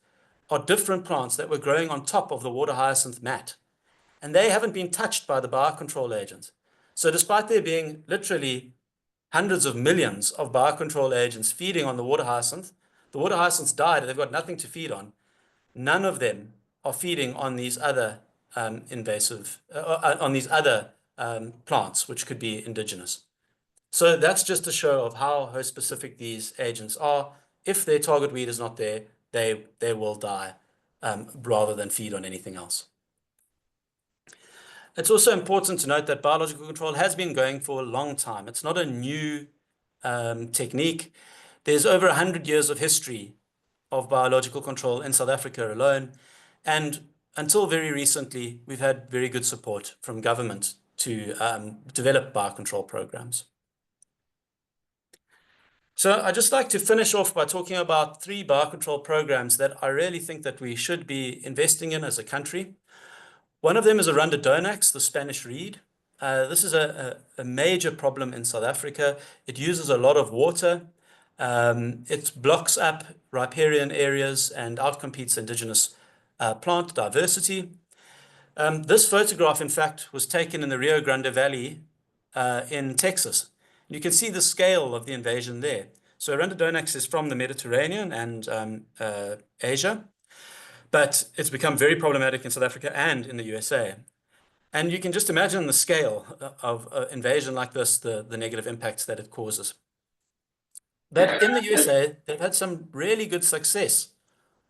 are different plants that were growing on top of the water hyacinth mat. And they haven't been touched by the biocontrol agent. So despite there being literally hundreds of millions of biocontrol agents feeding on the water hyacinths died and they've got nothing to feed on. None of them are feeding on these other plants, which could be indigenous. So that's just a show of how host specific these agents are. If their target weed is not there, they will die rather than feed on anything else. It's also important to note that biological control has been going for a long time. It's not a new technique. There's over 100 years of history of biological control in South Africa alone. And until very recently, we've had very good support from government to develop biocontrol programs. So I'd just like to finish off by talking about 3 biocontrol programs that I really think that we should be investing in as a country. One of them is Arondadonax, the Spanish reed. This is a major problem in South Africa. It uses a lot of water. It blocks up riparian areas and outcompetes indigenous plant diversity. This photograph, in fact, was taken in the Rio Grande Valley in Texas. You can see the scale of the invasion there. So Arundinodonax is from the Mediterranean and Asia, but it's become very problematic in South Africa and in the USA. And you can just imagine the scale of invasion like this, the negative impacts that it causes. But in the USA, they've had some really good success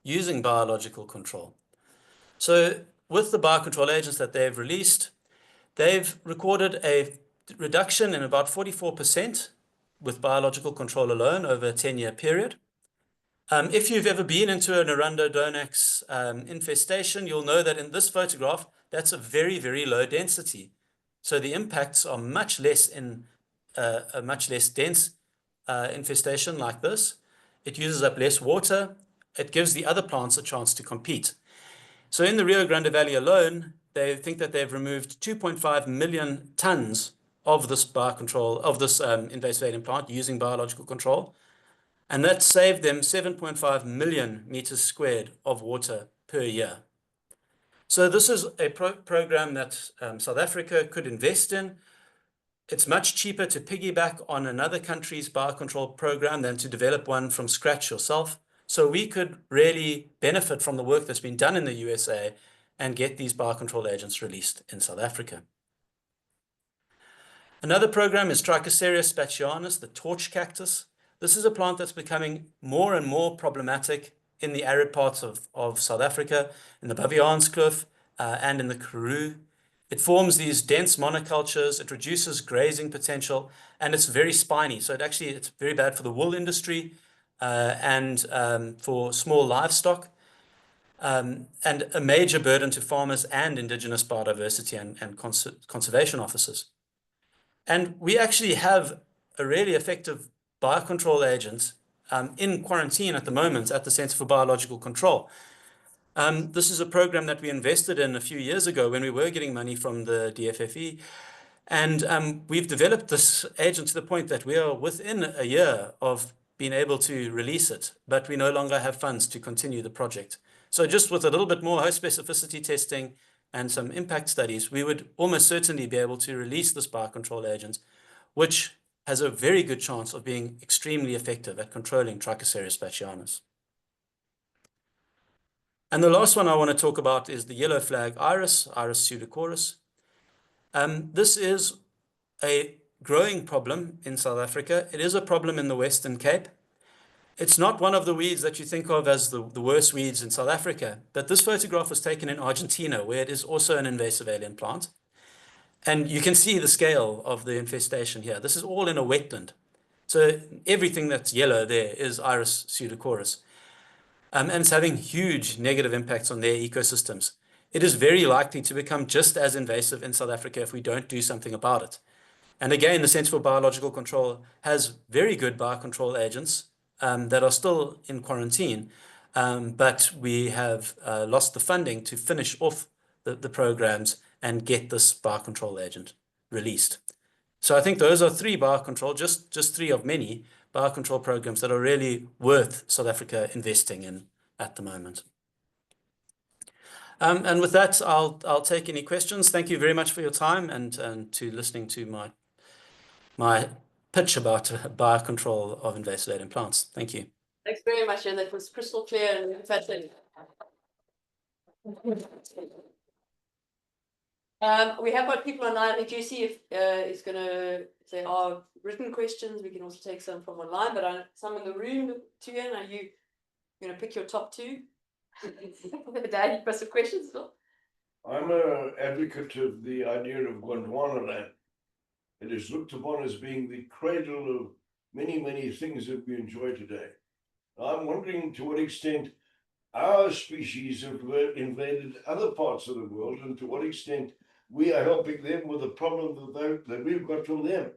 using biological control. So with the biocontrol agents that they've released, they've recorded a reduction in about 44% with biological control alone over a 10-year period. If you've ever been into an Arundinodonax infestation, you'll know that in this photograph, that's a very, very low density. So the impacts are much less in a much less dense infestation like this. It uses up less water. It gives the other plants a chance to compete. So in the Rio Grande Valley alone, they think that they've removed 2.5 million tons of this biocontrol, of this invasive alien plant using biological control. And that saved them 7.5 million meters squared of water per year. So this is a program that South Africa could invest in. It's much cheaper to piggyback on another country's biocontrol program than to develop one from scratch yourself. So we could really benefit from the work that's been done in the USA and get these biocontrol agents released in South Africa. Another program is Trichocereus spatianus, the torch cactus. This is a plant that's becoming more and more problematic in the arid parts of South Africa, in the Baviaanskloof and in the Karoo. It forms these dense monocultures, it reduces grazing potential, and it's very spiny. So it's very bad for the wool industry and for small livestock, and a major burden to farmers and indigenous biodiversity and conservation officers. And we actually have a really effective biocontrol agent in quarantine at the moment at the Center for Biological Control. This is a program that we invested in a few years ago when we were getting money from the DFFE. And we've developed this agent to the point that we are within a year of being able to release it, but we no longer have funds to continue the project. So just with a little bit more host specificity testing and some impact studies, we would almost certainly be able to release this biocontrol agent, which has a very good chance of being extremely effective at controlling Trichocereus spatianus. And the last one I want to talk about is the yellow flag iris, Iris pseudochorus. This is a growing problem in South Africa. It is a problem in the Western Cape. It's not one of the weeds that you think of as the worst weeds in South Africa, but this photograph was taken in Argentina, where it is also an invasive alien plant. And you can see the scale of the infestation here. This is all in a wetland. So everything that's yellow there is Iris pseudochorus. And it's having huge negative impacts on their ecosystems. It is very likely to become just as invasive in South Africa if we don't do something about it. And again, the Centre for Biological Control has very good biocontrol agents that are still in quarantine, but we have lost the funding to finish off the programs and get this biocontrol agent released. So I think those are three biocontrol, just three of many biocontrol programs that are really worth South Africa investing in at the moment. And with that, I'll take any questions. Thank you very much for your time and to listening to my pitch about biocontrol of invasive alien plants. Thank you. Thanks very much, and that was crystal clear and fascinating. We have got people online. I think Jesse is going to say our written questions. We can also take some from online, but some in the room. Iain, are you going to pick your top two? Dad, you've got some questions. I'm an advocate of the idea of Gondwanaland. It is looked upon as being the cradle of many, many things that we enjoy today. I'm wondering to what extent our species have invaded other parts of the world and to what extent we are helping them with the problem that we've got from them.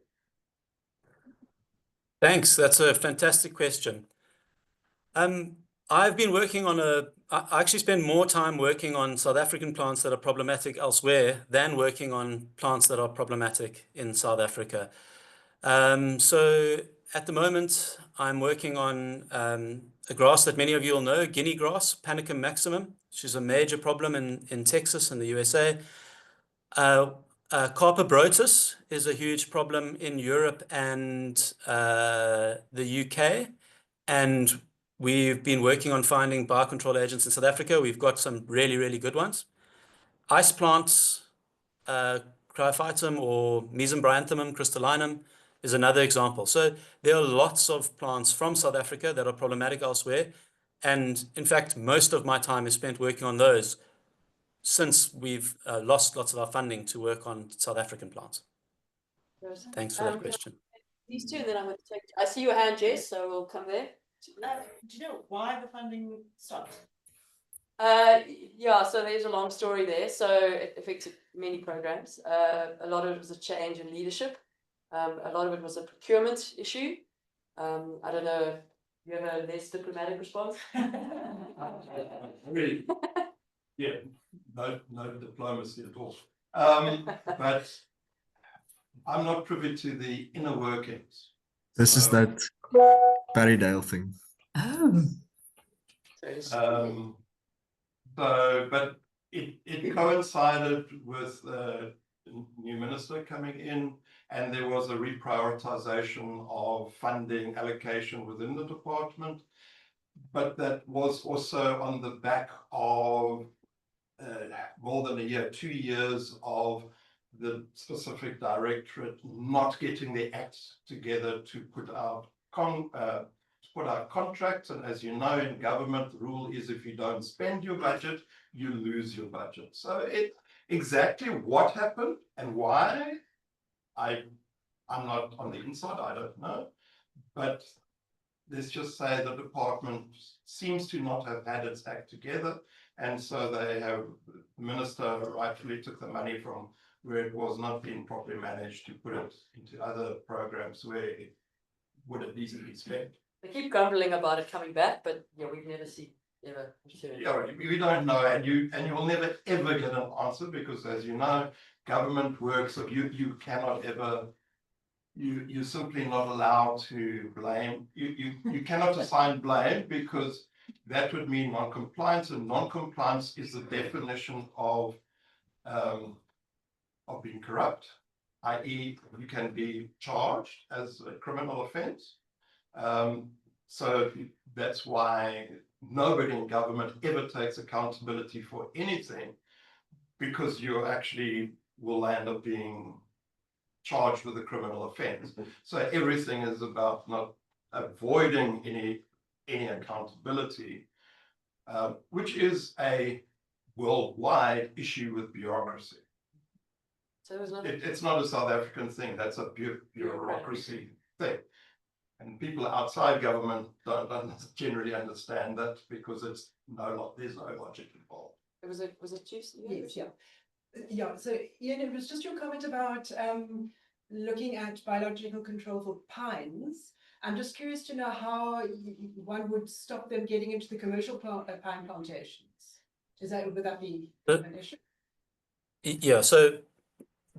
Thanks. That's a fantastic question. I've been working on I actually spend more time working on South African plants that are problematic elsewhere than working on plants that are problematic in South Africa. So at the moment, I'm working on a grass that many of you will know, guinea grass, Panicum maximum, which is a major problem in Texas and the USA. Carpobrotus is a huge problem in Europe and the UK. And we've been working on finding biocontrol agents in South Africa. We've got some really, really good ones. Ice plants, Cryophytum or Mesembryanthemum crystallinum is another example. So there are lots of plants from South Africa that are problematic elsewhere. And in fact, most of my time is spent working on those since we've lost lots of our funding to work on South African plants. Thanks for that question. These two, and then I'm going to take. I see your hand, Jess, so we'll come there. Do you know why the funding stopped? Yeah, so there's a long story there. So it affected many programs. A lot of it was a change in leadership. A lot of it was a procurement issue. I don't know. You have a less diplomatic response? Really? Yeah, no diplomacy at all. But I'm not privy to the inner workings. This is that Barrydale thing. Oh. But it coincided with the new minister coming in, and there was a reprioritization of funding allocation within the department. But that was also on the back of more than a year, 2 years of the specific directorate not getting the act together to put out contracts. And as you know, in government, the rule is if you don't spend your budget, you lose your budget. So exactly what happened and why, I'm not on the inside, I don't know. But let's just say the department seems to not have had its act together. And so the minister rightfully took the money from where it was not being properly managed to put it into other programs where it would at least be spent. They keep grumbling about it coming back, but yeah, we've never seen ever. Yeah, we don't know, and you will never ever get an answer because, as you know, government works. So you cannot ever. You're simply not allowed to blame. You cannot assign blame because that would mean non-compliance, and non-compliance is the definition of being corrupt, i.e., you can be charged as a criminal offence. So that's why nobody in government ever takes accountability for anything, because you actually will end up being charged with a criminal offence. So everything is about not avoiding any accountability, which is a worldwide issue with bureaucracy. So it's not a South African thing. That's a bureaucracy thing. And people outside government don't generally understand that because there's no logic involved. Was it juice? Yes, yeah. Yeah, so Iain, it was just your comment about looking at biological control for pines. I'm just curious to know how one would stop them getting into the commercial pine plantations. Would that be an issue? Yeah, so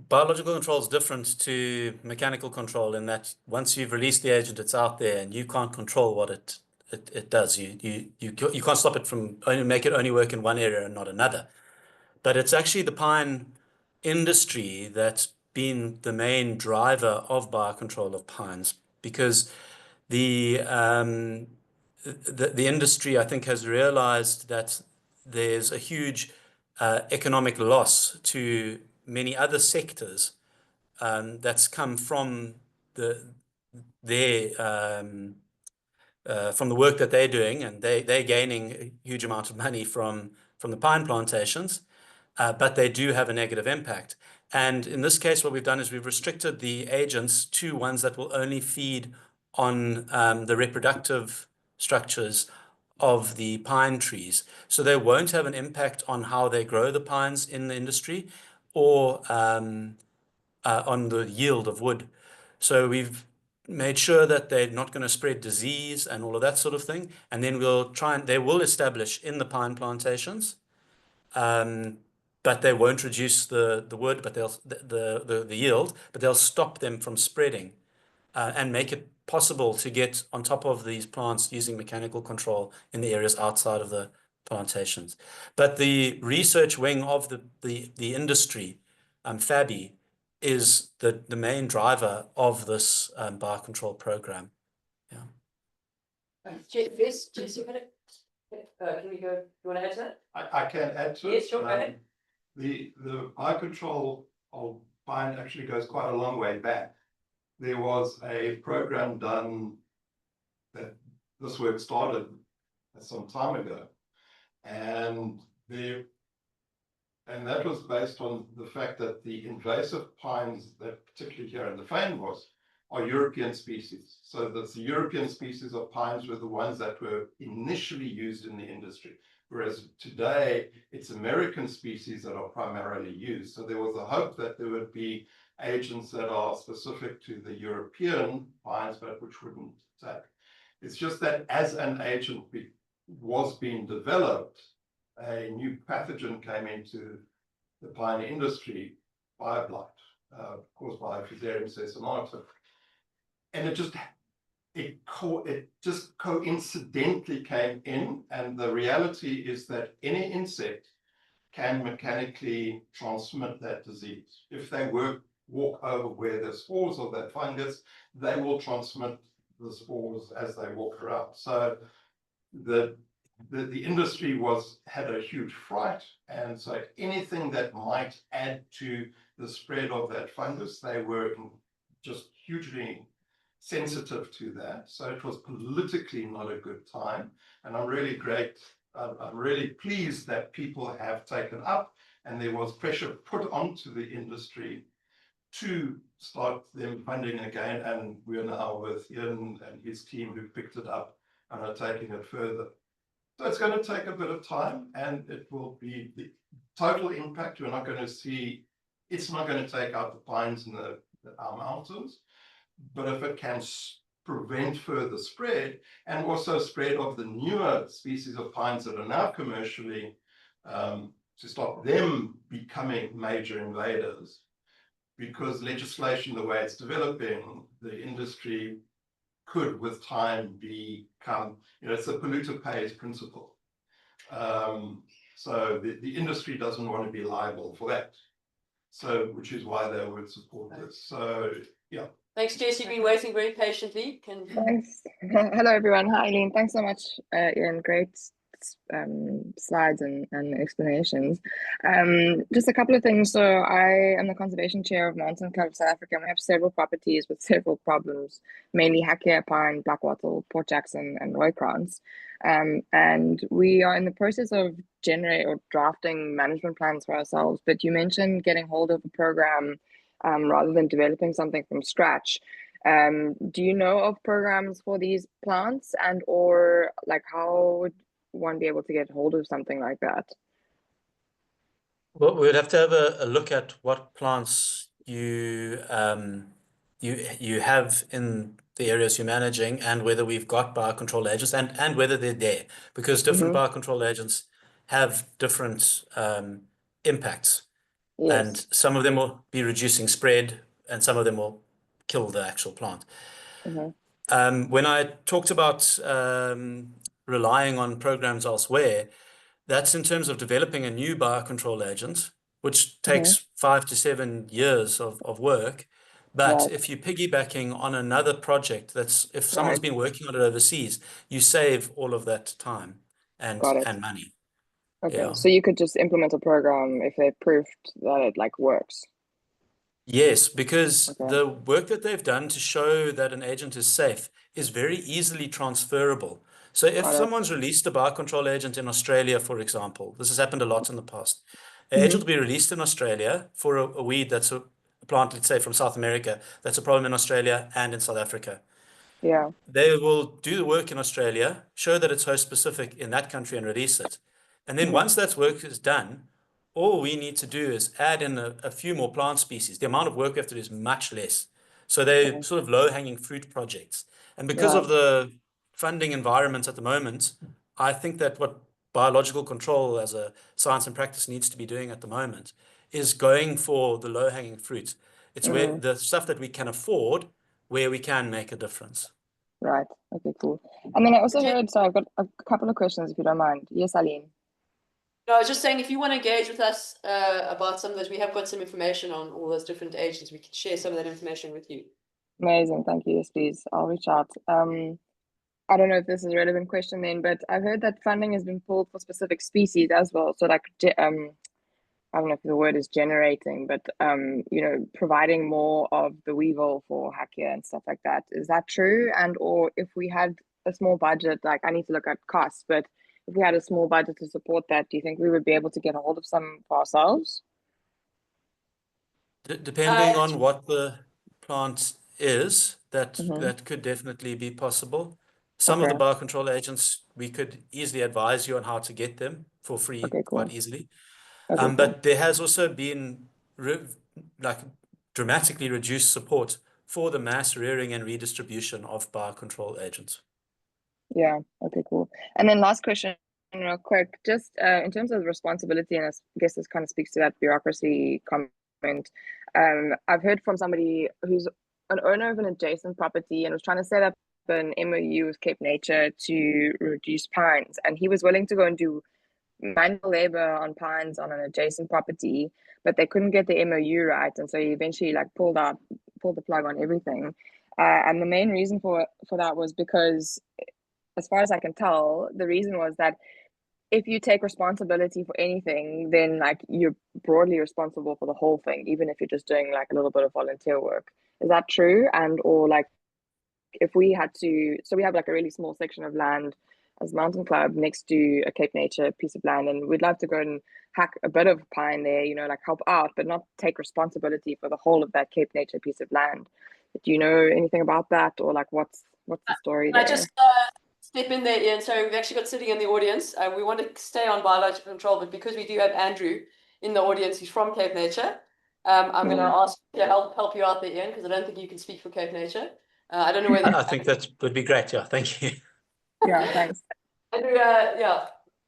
biological control is different to mechanical control in that once you've released the agent, it's out there and you can't control what it does. You can't stop it from make it only work in one area and not another. But it's actually the pine industry that's been the main driver of biocontrol of pines, because the industry, I think, has realized that there's a huge economic loss to many other sectors that's come from from the work that they're doing, and they're gaining a huge amount of money from the pine plantations, but they do have a negative impact. And in this case, what we've done is we've restricted the agents to ones that will only feed on the reproductive structures of the pine trees. So they won't have an impact on how they grow the pines in the industry or on the yield of wood. So we've made sure that they're not going to spread disease and all of that sort of thing. And then they will establish in the pine plantations, but they won't reduce the wood, but the yield, but they'll stop them from spreading, and make it possible to get on top of these plants using mechanical control in the areas outside of the plantations. But the research wing of the industry, FABI, is the main driver of this biocontrol program. Yeah. Jess, you had it? Can we go? You want to add to that? I can add to it. Yes, sure, go ahead. The biocontrol of pine actually goes quite a long way back. There was a program done that this work started some time ago, and that was based on the fact that the invasive pines that particularly here in the Fynbos are European species. So the European species of pines were the ones that were initially used in the industry, whereas today it's American species that are primarily used. So there was a hope that there would be agents that are specific to the European pines, but which wouldn't attack. It's just that as an agent was being developed, a new pathogen came into the pine industry, bioblight, caused by Fusarium sessionata. And it just coincidentally came in, and the reality is that any insect can mechanically transmit that disease. If they walk over where there's spores of that fungus, they will transmit the spores as they walk around. So the industry had a huge fright, and so anything that might add to the spread of that fungus, they were just hugely sensitive to that. So it was politically not a good time, and I'm really pleased that people have taken up, and there was pressure put onto the industry to start them funding again, and we're now with Iain and his team who picked it up and are taking it further. So it's going to take a bit of time, and it will be the total impact. We're not going to see, it's not going to take out the pines in our mountains, but if it can prevent further spread, and also spread of the newer species of pines that are now commercially, to stop them becoming major invaders, because legislation, the way it's developing, the industry could with time become, it's a polluter pays principle. So the industry doesn't want to be liable for that. So, which is why they would support this. So, yeah. Thanks, Jess. You've been waiting very patiently. Thanks. Hello, everyone. Hi, Iain. Thanks so much, Iain. Great slides and explanations. Just a couple of things. So I am the conservation chair of Mountain Club South Africa, and we have several properties with several problems, mainly Hakea pine, black wattle, Port Jackson, and Roykrans. And we are in the process of drafting management plans for ourselves. But you mentioned getting hold of a program rather than developing something from scratch. Do you know of programs for these plants, and or like how would one be able to get hold of something like that? Well, we'd have to have a look at what plants you have in the areas you're managing, and whether we've got biocontrol agents, and whether they're there, because different biocontrol agents have different impacts. Yes. And some of them will be reducing spread, and some of them will kill the actual plant. When I talked about relying on programs elsewhere, that's in terms of developing a new biocontrol agent, which takes 5 to 7 years of work. But if you're piggybacking on another project, if someone's been working on it overseas, you save all of that time and money. Okay, Yeah. so you could just implement a program if they proved that it like works. Yes, because the work that they've done to show that an agent is safe is very easily transferable. So if someone's released a biocontrol agent in Australia, for example, this has happened a lot in the past. An agent will be released in Australia for a weed that's a plant, let's say from South America, that's a problem in Australia and in South Africa. Yeah. They will do the work in Australia, show that it's host specific in that country and release it. And then once that work is done, all we need to do is add in a few more plant species. The amount of work we have to do is much less. So they're sort of low-hanging fruit projects. And because of the funding environment at the moment, I think that what biological control as a science and practice needs to be doing at the moment is going for the low-hanging fruit. It's where the stuff that we can afford, where we can make a difference. Right. Okay, cool. And then I also heard, so I've got a couple of questions if you don't mind. Yes, Aline. No, I was just saying, if you want to engage with us about some of those, we have got some information on all those different agents. We can share some of that information with you. Amazing. Thank you. Yes, please. I'll reach out. I don't know if this is a relevant question then, but I've heard that funding has been pulled for specific species as well. So like, I don't know if the word is generating, but you know, providing more of the weevil for Hakea and stuff like that. Is that true? And or if we had a small budget, like I need to look at costs, but if we had a small budget to support that, do you think we would be able to get a hold of some for ourselves? Depending on what the plant is, that Mm-hmm. could definitely be possible. Some of the Okay. biocontrol agents, we could easily advise you on how to get them for free Okay, quite cool. easily. Okay, cool. But there has also been like dramatically reduced support for the mass rearing and redistribution of biocontrol agents. Yeah. Okay, cool. And then last question, real quick, just in terms of responsibility, and I guess this kind of speaks to that bureaucracy comment. I've heard from somebody who's an owner of an adjacent property and was trying to set up an MOU with Cape Nature to reduce pines, and he was willing to go and do manual labor on pines on an adjacent property, but they couldn't get the MOU right, and so he eventually like pulled the plug on everything. And the main reason for that was because, as far as I can tell, the reason was that if you take responsibility for anything, then like you're broadly responsible for the whole thing, even if you're just doing like a little bit of volunteer work. Is that true? And or like if we had to, so we have like a really small section of land as Mountain Club next to a Cape Nature piece of land, and we'd love to go and hack a bit of pine there, you know, like help out, but not take responsibility for the whole of that Cape Nature piece of land. Do you know anything about that, or like what's the story there? I just step in there, Ian. So we've actually got sitting in the audience. We want to stay on biological control, but because we do have Andrew in the audience, he's from Cape Nature. I'm going to ask you to help you out there, Ian, because I don't think you can speak for Cape Nature. I don't know whether. I think that would be great. Yeah, thank you. Yeah, thanks. Andrew, yeah.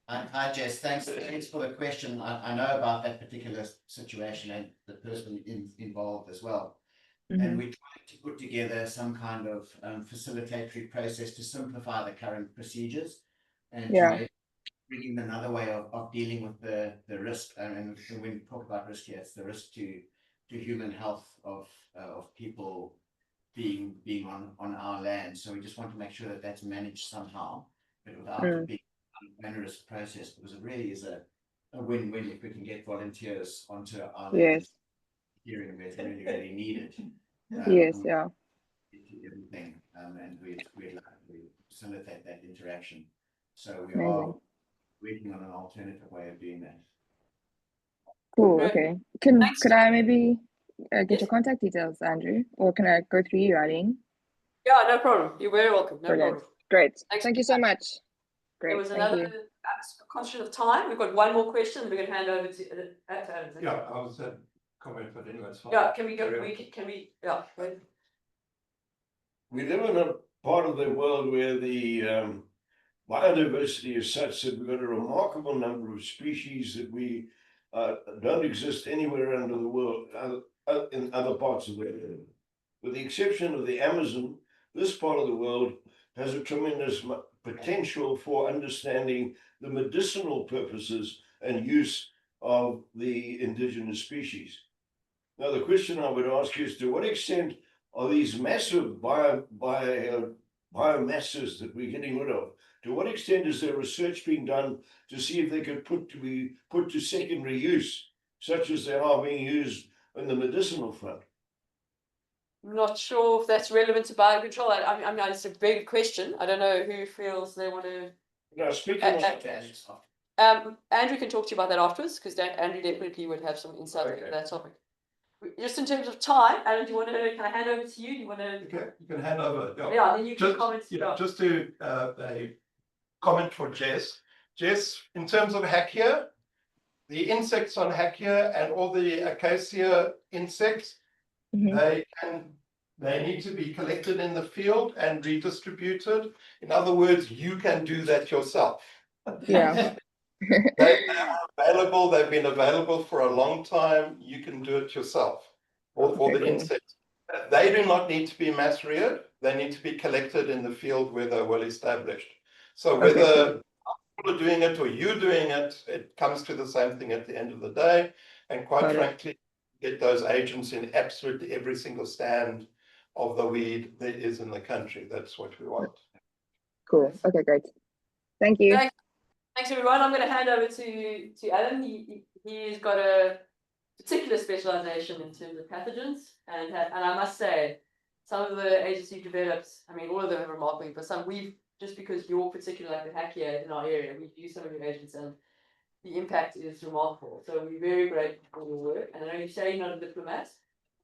Hi, Jess. Thanks for the question. I know about that particular situation and the person involved as well. And we're trying to put together some kind of facilitatory process to simplify the current procedures and to maybe bring in another way of dealing with the risk. And when we talk about risk here, it's the risk to human health of people being on our land. So we just want to make sure that that's managed somehow, but without it being an onerous process, because it really is a win-win if we can get volunteers onto our land. Hearing where it's really, really needed. Everything, and we facilitate that interaction. So we are working on an alternative way of doing that. Cool. Okay. Could I maybe get your contact details, Andrew, or can I go through you, Eileen? Yeah, no problem. You're very welcome. No problem. Great. Thank you so much. Great. There was another question of time. We've got one more question. We're going to hand over to Adam. Yeah, I was comment, but anyway, it's fine. Yeah, can we go? Yeah. We live in a part of the world where the biodiversity is such that we've got a remarkable number of species that we don't exist anywhere under the world, in other parts of the world. With the exception of the Amazon, this part of the world has a tremendous potential for understanding the medicinal purposes and use of the indigenous species. Now, the question I would ask is, to what extent are these massive biomasses that we're getting rid of, to what extent is there research being done to see if they could be put to secondary use, such as they are being used in the medicinal front? I'm not sure if that's relevant to biocontrol. I mean, it's a big question. I don't know who feels they want to. Now, speaking of Andrew can talk to you about that afterwards, because Andrew definitely would have some insight into that topic. Just in terms of time, Alan, do you want to? Can I hand over to you? Do you want to? Okay, you can hand over. Yeah, then you can comment. Just to a comment for Jess. Jess, in terms of Hakea, the insects on Hakea and all the acacia insects, they can They need to be collected in the field and redistributed. In other words, you can do that yourself. Yeah. They are available, they've been available for a long time. You can do it yourself. Or Okay, the cool. insects. They do not need to be mass reared. They need to be collected in the field where they're well established. So whether Okay, people are doing it or you're doing it, it comes to the same thing at the end of the day. And quite Got it. frankly, get those agents in absolutely every single stand of the weed there is in the country. That's what we want. Cool. Okay, great. Thank you. Thanks everyone. I'm going to hand over to Alan. He's got a particular specialization in terms of pathogens, and I must say, some of the agents you've developed, I mean, all of them are remarkable, but some we've, just because you're particular, like the Hackia in our area, we've used some of your agents and the impact is remarkable. So we're very grateful for your work. And I know you say you're not a diplomat.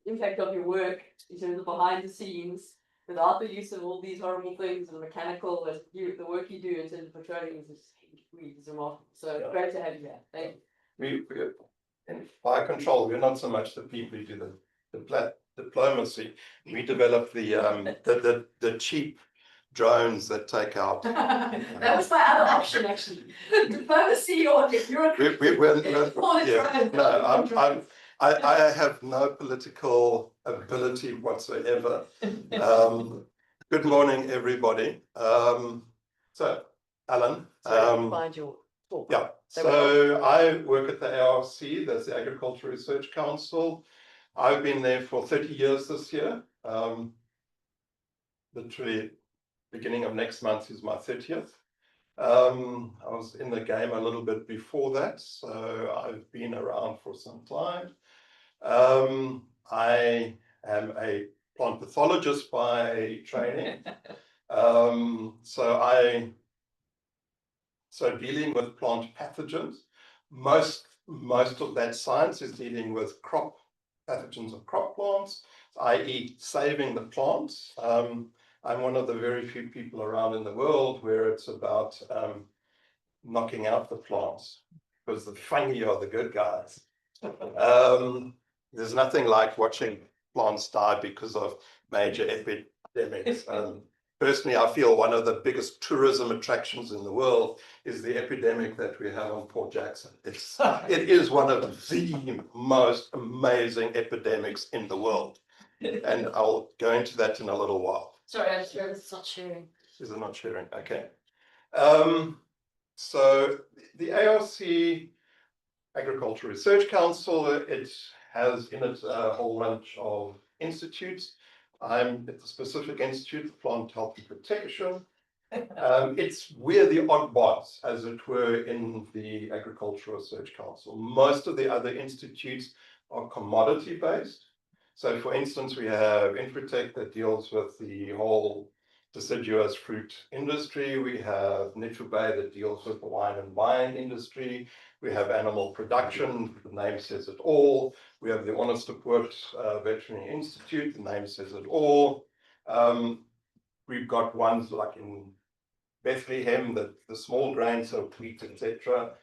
The impact of your work in terms of behind the scenes, without the use of all these horrible things and mechanical, the work you do in terms of patrolling is remarkable. So great to have you here. Thank you. We in biocontrol, we're not so much the people who do the diplomacy. We develop the cheap drones that take out. That was my other option, actually. Diplomacy or bureaucracy. I have no political ability whatsoever. Good morning, everybody. So, Alan. Find your talk. Yeah, so I work at the ARC, that's the Agricultural Research Council. I've been there for 30 years this year. Literally, beginning of next month is my 30th. I was in the game a little bit before that, so I've been around for some time. I am a plant pathologist by training. So dealing with plant pathogens, most of that science is dealing with crop pathogens of crop plants, i.e. saving the plants. I'm one of the very few people around in the world where it's about knocking out the plants, because the fungi are the good guys. There's nothing like watching plants die because of major epidemics. Personally, I feel one of the biggest tourism attractions in the world is the epidemic that we have on Port Jackson. It is one of the most amazing epidemics in the world. And I'll go into that in a little while. Sorry, I just realized it's not sharing. Is it not sharing? Okay. So the ARC Agricultural Research Council, it has in it a whole bunch of institutes. I'm at the specific institute for plant health and protection. We're the oddballs, as it were, in the Agricultural Research Council. Most of the other institutes are commodity based. So for instance, we have Infratech that deals with the whole deciduous fruit industry. We have Nitrobay that deals with the wine and wine industry. We have animal production, the name says it all. We have the Onderstepoort Veterinary Institute, the name says it all. We've got ones like in Bethlehem, the small grains of wheat, etc.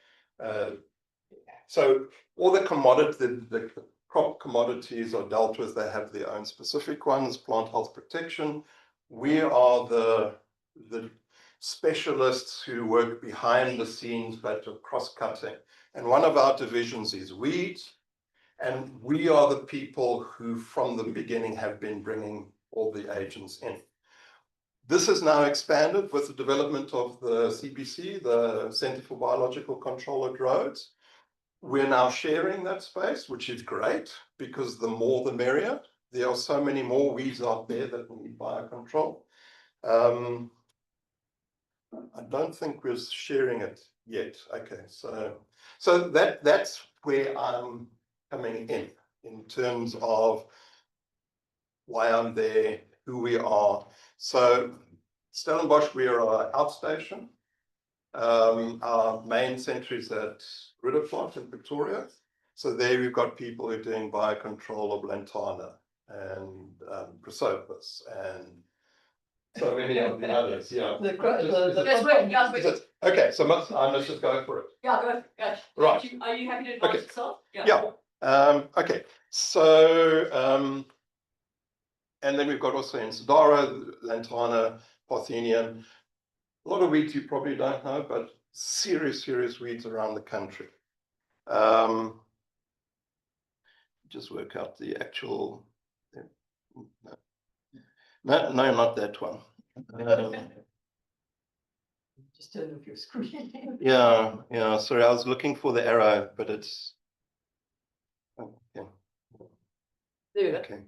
So all the commodity, the crop commodities are dealt with. They have their own specific ones. Plant health protection. We are the specialists who work behind the scenes, but are cross-cutting. And one of our divisions is weeds. And we are the people who, from the beginning, have been bringing all the agents in. This has now expanded with the development of the CBC, the Centre for Biological Control at Rhodes. We're now sharing that space, which is great, because the more the merrier. There are so many more weeds out there that need biocontrol. I don't think we're sharing it yet. Okay, so that's where I'm coming in terms of why I'm there, who we are. So Stellenbosch, we are our outstation. Our main centre is at Grootvadersbosch in Pretoria. So there we've got people who are doing biocontrol of lantana and prosopis and so many of the others. Yeah. Okay, so let's just go for it. Yeah, go. Right. Are you happy to advance yourself? Yeah. Okay. So And then we've got also Ensidara, Lantana, Parthenium. A lot of weeds you probably don't know, but serious weeds around the country. Just work out the actual. No, not that one. Just turn off your screen. Yeah. Sorry, I was looking for the arrow, but it's. Oh, yeah. There we go. Okay.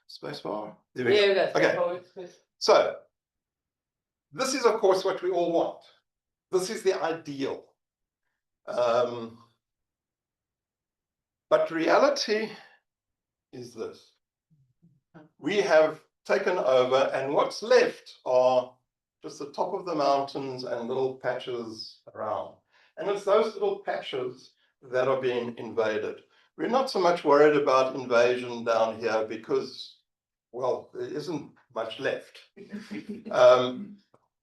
Spacebar. There we There go. we go. Okay. So, this is of course what we all want. This is the ideal. But reality is this. We have taken over, and what's left are just the top of the mountains and little patches around. And it's those little patches that are being invaded. We're not so much worried about invasion down here because, well, there isn't much left.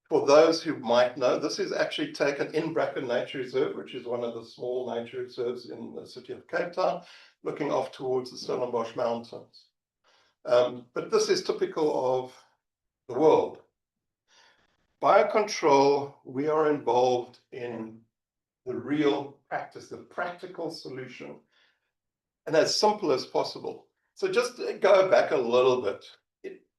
For those who might know, this is actually taken in Bracken Nature Reserve, which is one of the small nature reserves in the city of Cape Town, looking off towards the Stellenbosch Mountains. But this is typical of the world. Biocontrol, we are involved in the real practice, the practical solution, and as simple as possible. So just to go back a little bit,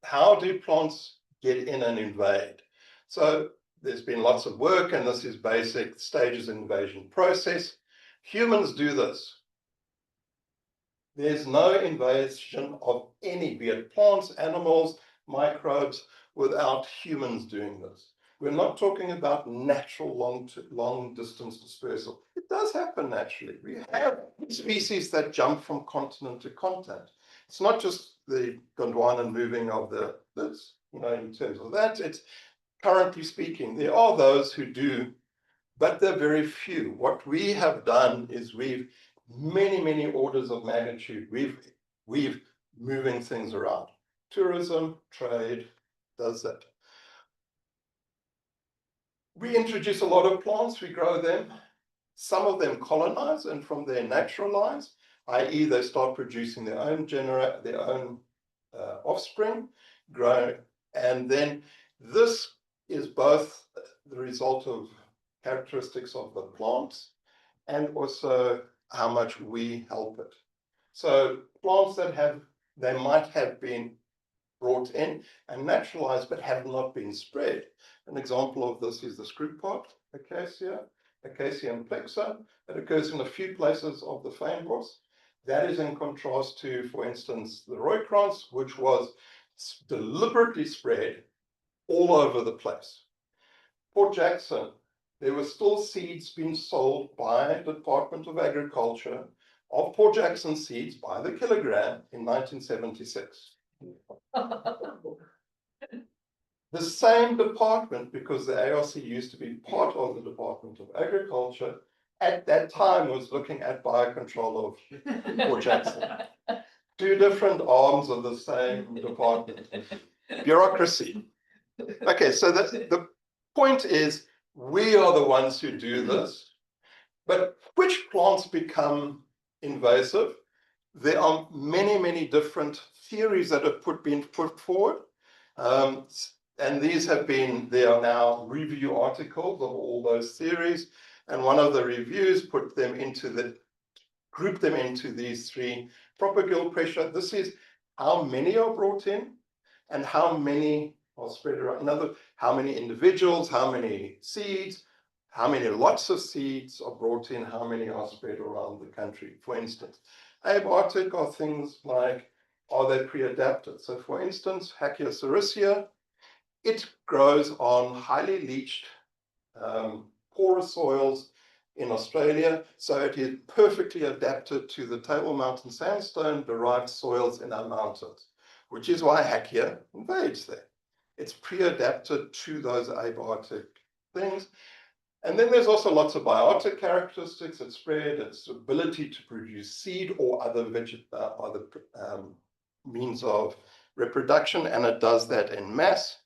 how do plants get in and invade? So there's been lots of work, and this is basic stages invasion process. Humans do this. There's no invasion of any, be it plants, animals, microbes, without humans doing this. We're not talking about natural long distance dispersal. It does happen naturally. We have species that jump from continent to continent. It's not just the Gondwana moving of the bits, in terms of that. It's currently speaking, there are those who do, but they're very few. What we have done is we've many orders of magnitude. We've moving things around. Tourism, trade does that. We introduce a lot of plants, we grow them. Some of them colonize and from their naturalize, i.e. they start producing their own offspring, grow, and then this is both the result of characteristics of the plants and also how much we help it. So plants that they might have been brought in and naturalized but have not been spread. An example of this is the screwpot, Acacia plexa, that occurs in a few places of the fynbos. That is in contrast to, for instance, the Rooikrans, which was deliberately spread all over the place. Port Jackson, there were still seeds being sold by the Department of Agriculture of Port Jackson seeds by the kilogram in 1976. The same department, because the ARC used to be part of the Department of Agriculture, at that time was looking at biocontrol of Port Jackson. Two different arms of the same department. Bureaucracy. Okay, so the point is, we are the ones who do this, but which plants become invasive? There are many different theories that have been put forward. And there are now review articles of all those theories. And one of the reviews grouped them into these three. Proper gill pressure, this is how many are brought in and how many are spread around. How many individuals, how many seeds, how many lots of seeds are brought in, how many are spread around the country. For instance, abiotic are things like, are they pre-adapted? So for instance, Hackia sericea, it grows on highly leached, porous soils in Australia, so it is perfectly adapted to the Table Mountain sandstone derived soils in our mountains, which is why Hackia invades there. It's pre-adapted to those abiotic things. And then there's also lots of biotic characteristics. Its spread, its ability to produce seed or other means of reproduction, and it does that in mass.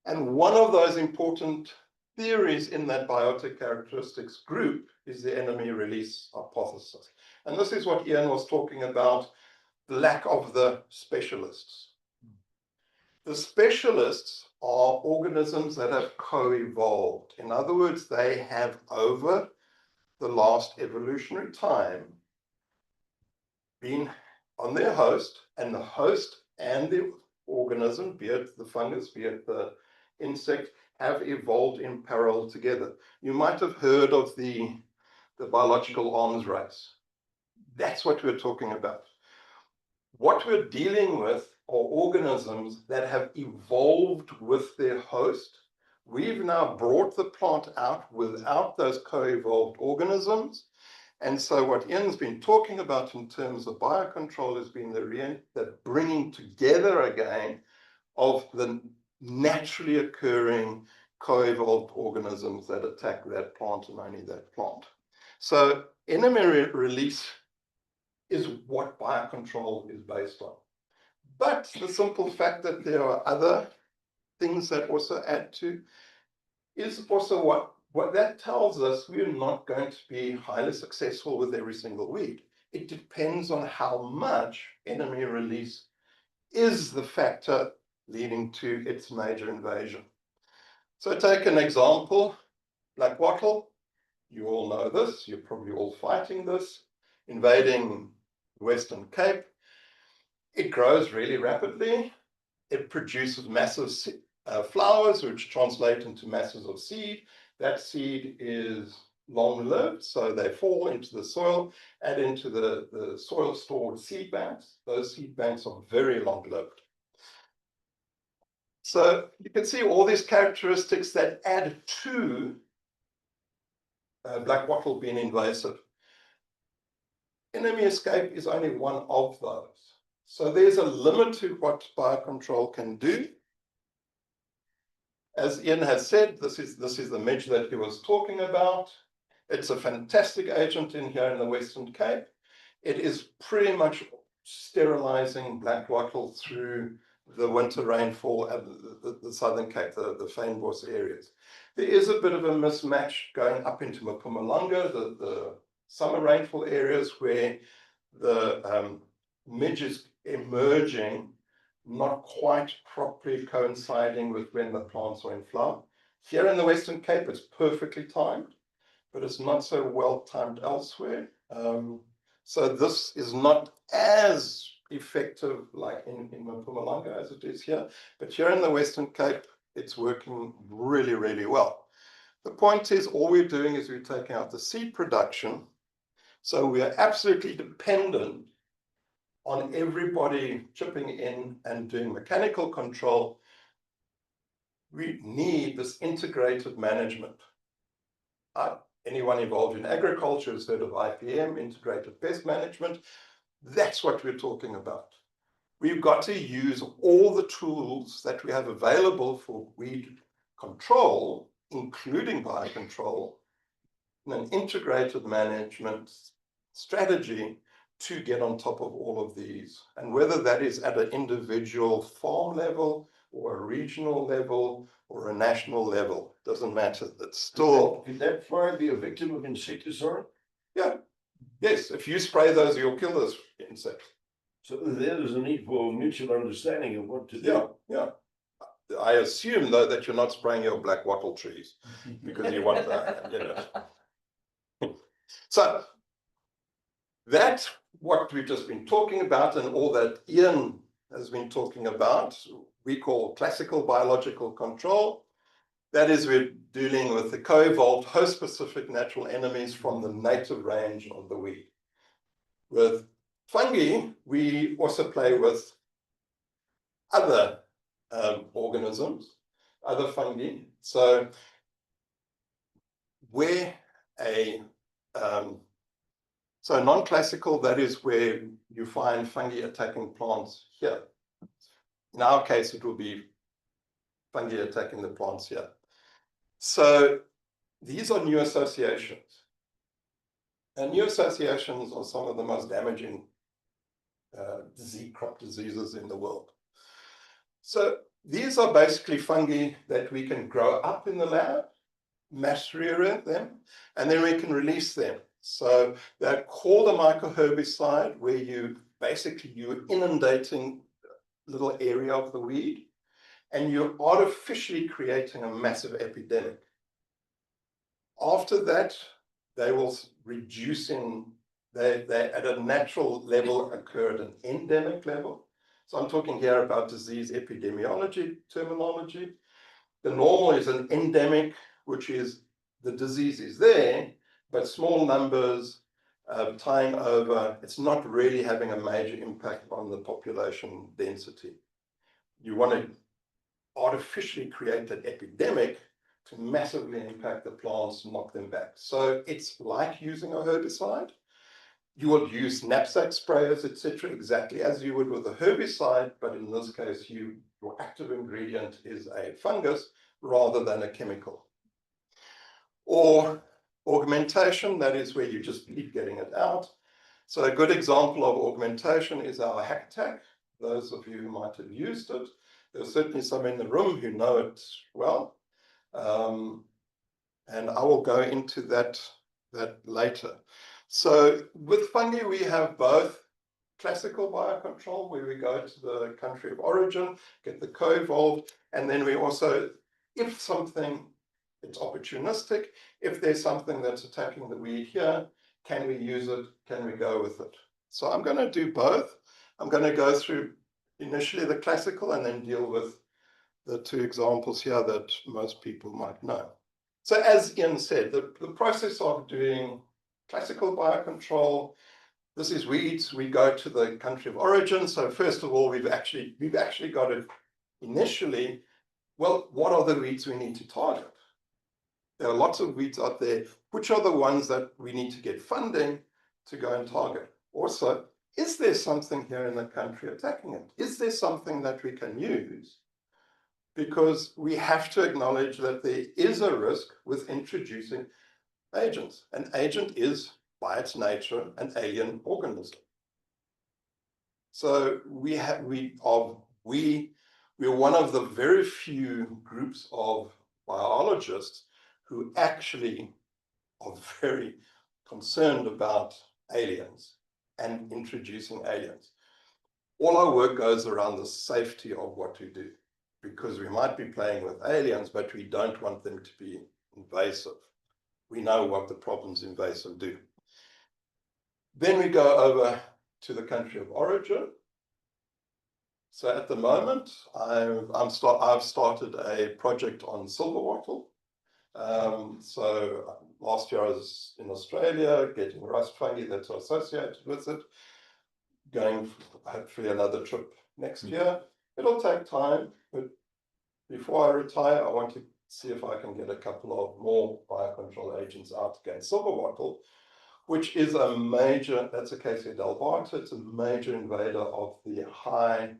And one of those important theories in that biotic characteristics group is the enemy release hypothesis. And this is what Iain was talking about, the lack of the specialists. The specialists are organisms that have co-evolved. In other words, they have over the last evolutionary time been on their host, and the host and the organism, be it the fungus, be it the insect, have evolved in parallel together. You might have heard of the biological arms race. That's what we're talking about. What we're dealing with are organisms that have evolved with their host. We've now brought the plant out without those co-evolved organisms. And so what Iain's been talking about in terms of biocontrol has been the bringing together again of the naturally occurring co-evolved organisms that attack that plant and only that plant. So enemy release is what biocontrol is based on. But the simple fact that there are other things that also add to is also what that tells us. We're not going to be highly successful with every single weed. It depends on how much enemy release is the factor leading to its major invasion. So take an example, black wattle. You all know this, you're probably all fighting this, invading the Western Cape. It grows really rapidly. It produces massive flowers, which translate into masses of seed. That seed is long-lived, so they fall into the soil and into the soil-stored seed banks. Those seed banks are very long-lived. So you can see all these characteristics that add to black wattle being invasive. Enemy escape is only one of those. So there's a limit to what biocontrol can do. As Iain has said, this is the midge that he was talking about. It's a fantastic agent in here in the Western Cape. It is pretty much sterilizing black wattle through the winter rainfall at the Southern Cape, the Fynbos areas. There is a bit of a mismatch going up into Mpumalanga, the summer rainfall areas where the midge is emerging, not quite properly coinciding with when the plants are in flower. Here in the Western Cape, it's perfectly timed, but it's not so well timed elsewhere. So this is not as effective like in Mpumalanga as it is here, but here in the Western Cape, it's working really, really well. The point is, all we're doing is we're taking out the seed production. So we are absolutely dependent on everybody chipping in and doing mechanical control. We need this integrated management. Anyone involved in agriculture has heard of IPM, integrated pest management. That's what we're talking about. We've got to use all the tools that we have available for weed control, including biocontrol, in an integrated management strategy to get on top of all of these. And whether that is at an individual farm level or a regional level or a national level, doesn't matter. It's still... Can that fly be a victim of insecticide? Yeah. Yes, if you spray those, you'll kill those insects. So there's a need for mutual understanding of what to do. Yeah. I assume, though, that you're not spraying your black wattle trees because you want that, you know. So that's what we've just been talking about, and all that Iain has been talking about, we call classical biological control. That is, we're dealing with the co-evolved host-specific natural enemies from the native range of the weed. With fungi, we also play with other organisms, other fungi. So where so non-classical, that is where you find fungi attacking plants here. In our case, it will be fungi attacking the plants here. So these are new associations. And new associations are some of the most damaging crop diseases in the world. So these are basically fungi that we can grow up in the lab, mass rear them, and then we can release them. So they're called a mycoherbicide, where you're inundating a little area of the weed, and you're artificially creating a massive epidemic. After that, they will reduce they at a natural level occur at an endemic level. So I'm talking here about disease epidemiology terminology. The normal is an endemic, which is the disease is there, but small numbers, tying over, it's not really having a major impact on the population density. You want to artificially create an epidemic to massively impact the plants, knock them back. So it's like using a herbicide. You will use knapsack sprayers, etc., exactly as you would with a herbicide, but in this case, your active ingredient is a fungus rather than a chemical. Or augmentation, that is where you just keep getting it out. So a good example of augmentation is our hack attack. Those of you who might have used it, there's certainly some in the room who know it well. And I will go into that later. So with fungi, we have both classical biocontrol, where we go to the country of origin, get the co-evolved, and then we also, if something, it's opportunistic, if there's something that's attacking the weed here, can we use it? Can we go with it? So I'm going to do both. I'm going to go through initially the classical and then deal with the two examples here that most people might know. So as Iain said, the process of doing classical biocontrol, this is weeds. We go to the country of origin. So first of all, we've actually got it initially. Well, what are the weeds we need to target? There are lots of weeds out there. Which are the ones that we need to get funding to go and target? Also, is there something here in the country attacking it? Is there something that we can use? Because we have to acknowledge that there is a risk with introducing agents. An agent is, by its nature, an alien organism. So we're one of the very few groups of biologists who actually are very concerned about aliens and introducing aliens. All our work goes around the safety of what we do, because we might be playing with aliens, but we don't want them to be invasive. We know what the problems invasive do. Then we go over to the country of origin. So at the moment, I've started a project on silver wattle. So last year I was in Australia getting rust fungi that's associated with it, going hopefully another trip next year. It'll take time, but before I retire, I want to see if I can get a couple of more biocontrol agents out against silver wattle, which is a major, that's a Acacia delbata, it's a major invader of the high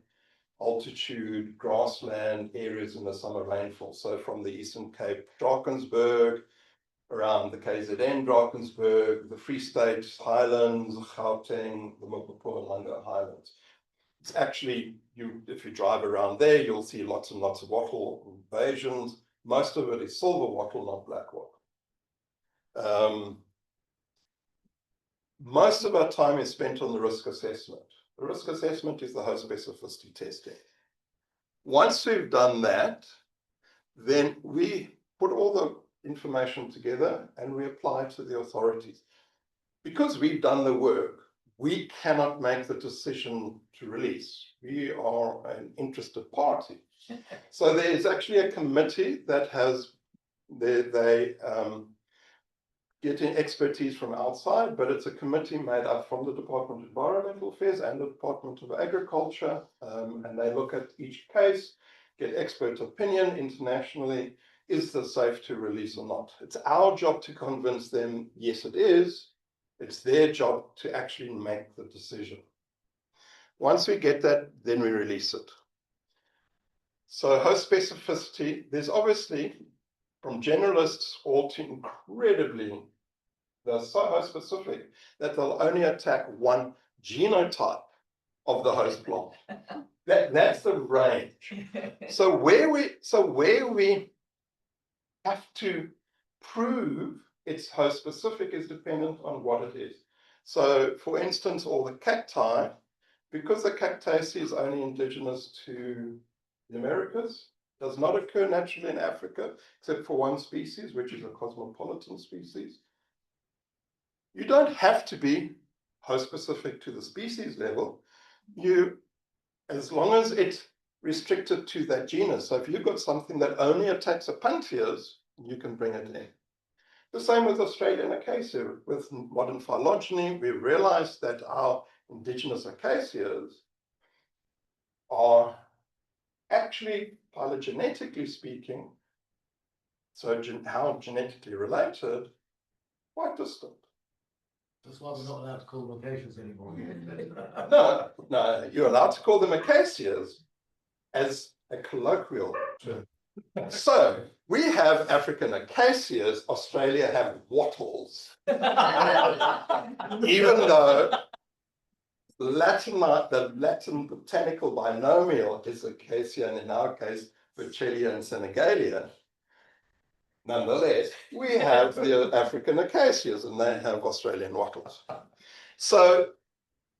altitude grassland areas in the summer rainfall. So from the Eastern Cape, Drakensberg, around the KZN, Drakensberg, the Free State Highlands, Gauteng, the Mpumalanga Highlands. It's actually, if you drive around there, you'll see lots and lots of wattle invasions. Most of it is silver wattle, not black wattle. Most of our time is spent on the risk assessment. The risk assessment is the host specificity testing. Once we've done that, then we put all the information together and we apply to the authorities. Because we've done the work, we cannot make the decision to release. We are an interested party. So there is actually a committee that has, they get in expertise from outside, but it's a committee made up from the Department of Environmental Affairs and the Department of Agriculture, and they look at each case, get expert opinion internationally. Is this safe to release or not? It's our job to convince them, yes, it is. It's their job to actually make the decision. Once we get that, then we release it. So host specificity, there's obviously, from generalists all to incredibly, they're so host specific that they'll only attack one genotype of the host plant. That's the range. So where we have to prove it's host specific is dependent on what it is. So for instance, all the cacti, because the cactaceae is only indigenous to the Americas, does not occur naturally in Africa, except for one species, which is a cosmopolitan species. You don't have to be host specific to the species level. As long as it's restricted to that genus. So if you've got something that only attacks opuntias, you can bring it in. The same with Australian acacia. With modern phylogeny, we realized that our indigenous acacias are actually, phylogenetically speaking, so how genetically related, quite distant. That's why we're not allowed to call them acacias anymore. No, you're allowed to call them acacias as a colloquial term. So we have African acacias, Australia have wattles. Even though the Latin botanical binomial is acacia, and in our case, Burchellia and Senegalia. Nonetheless, we have the African acacias, and they have Australian wattles. So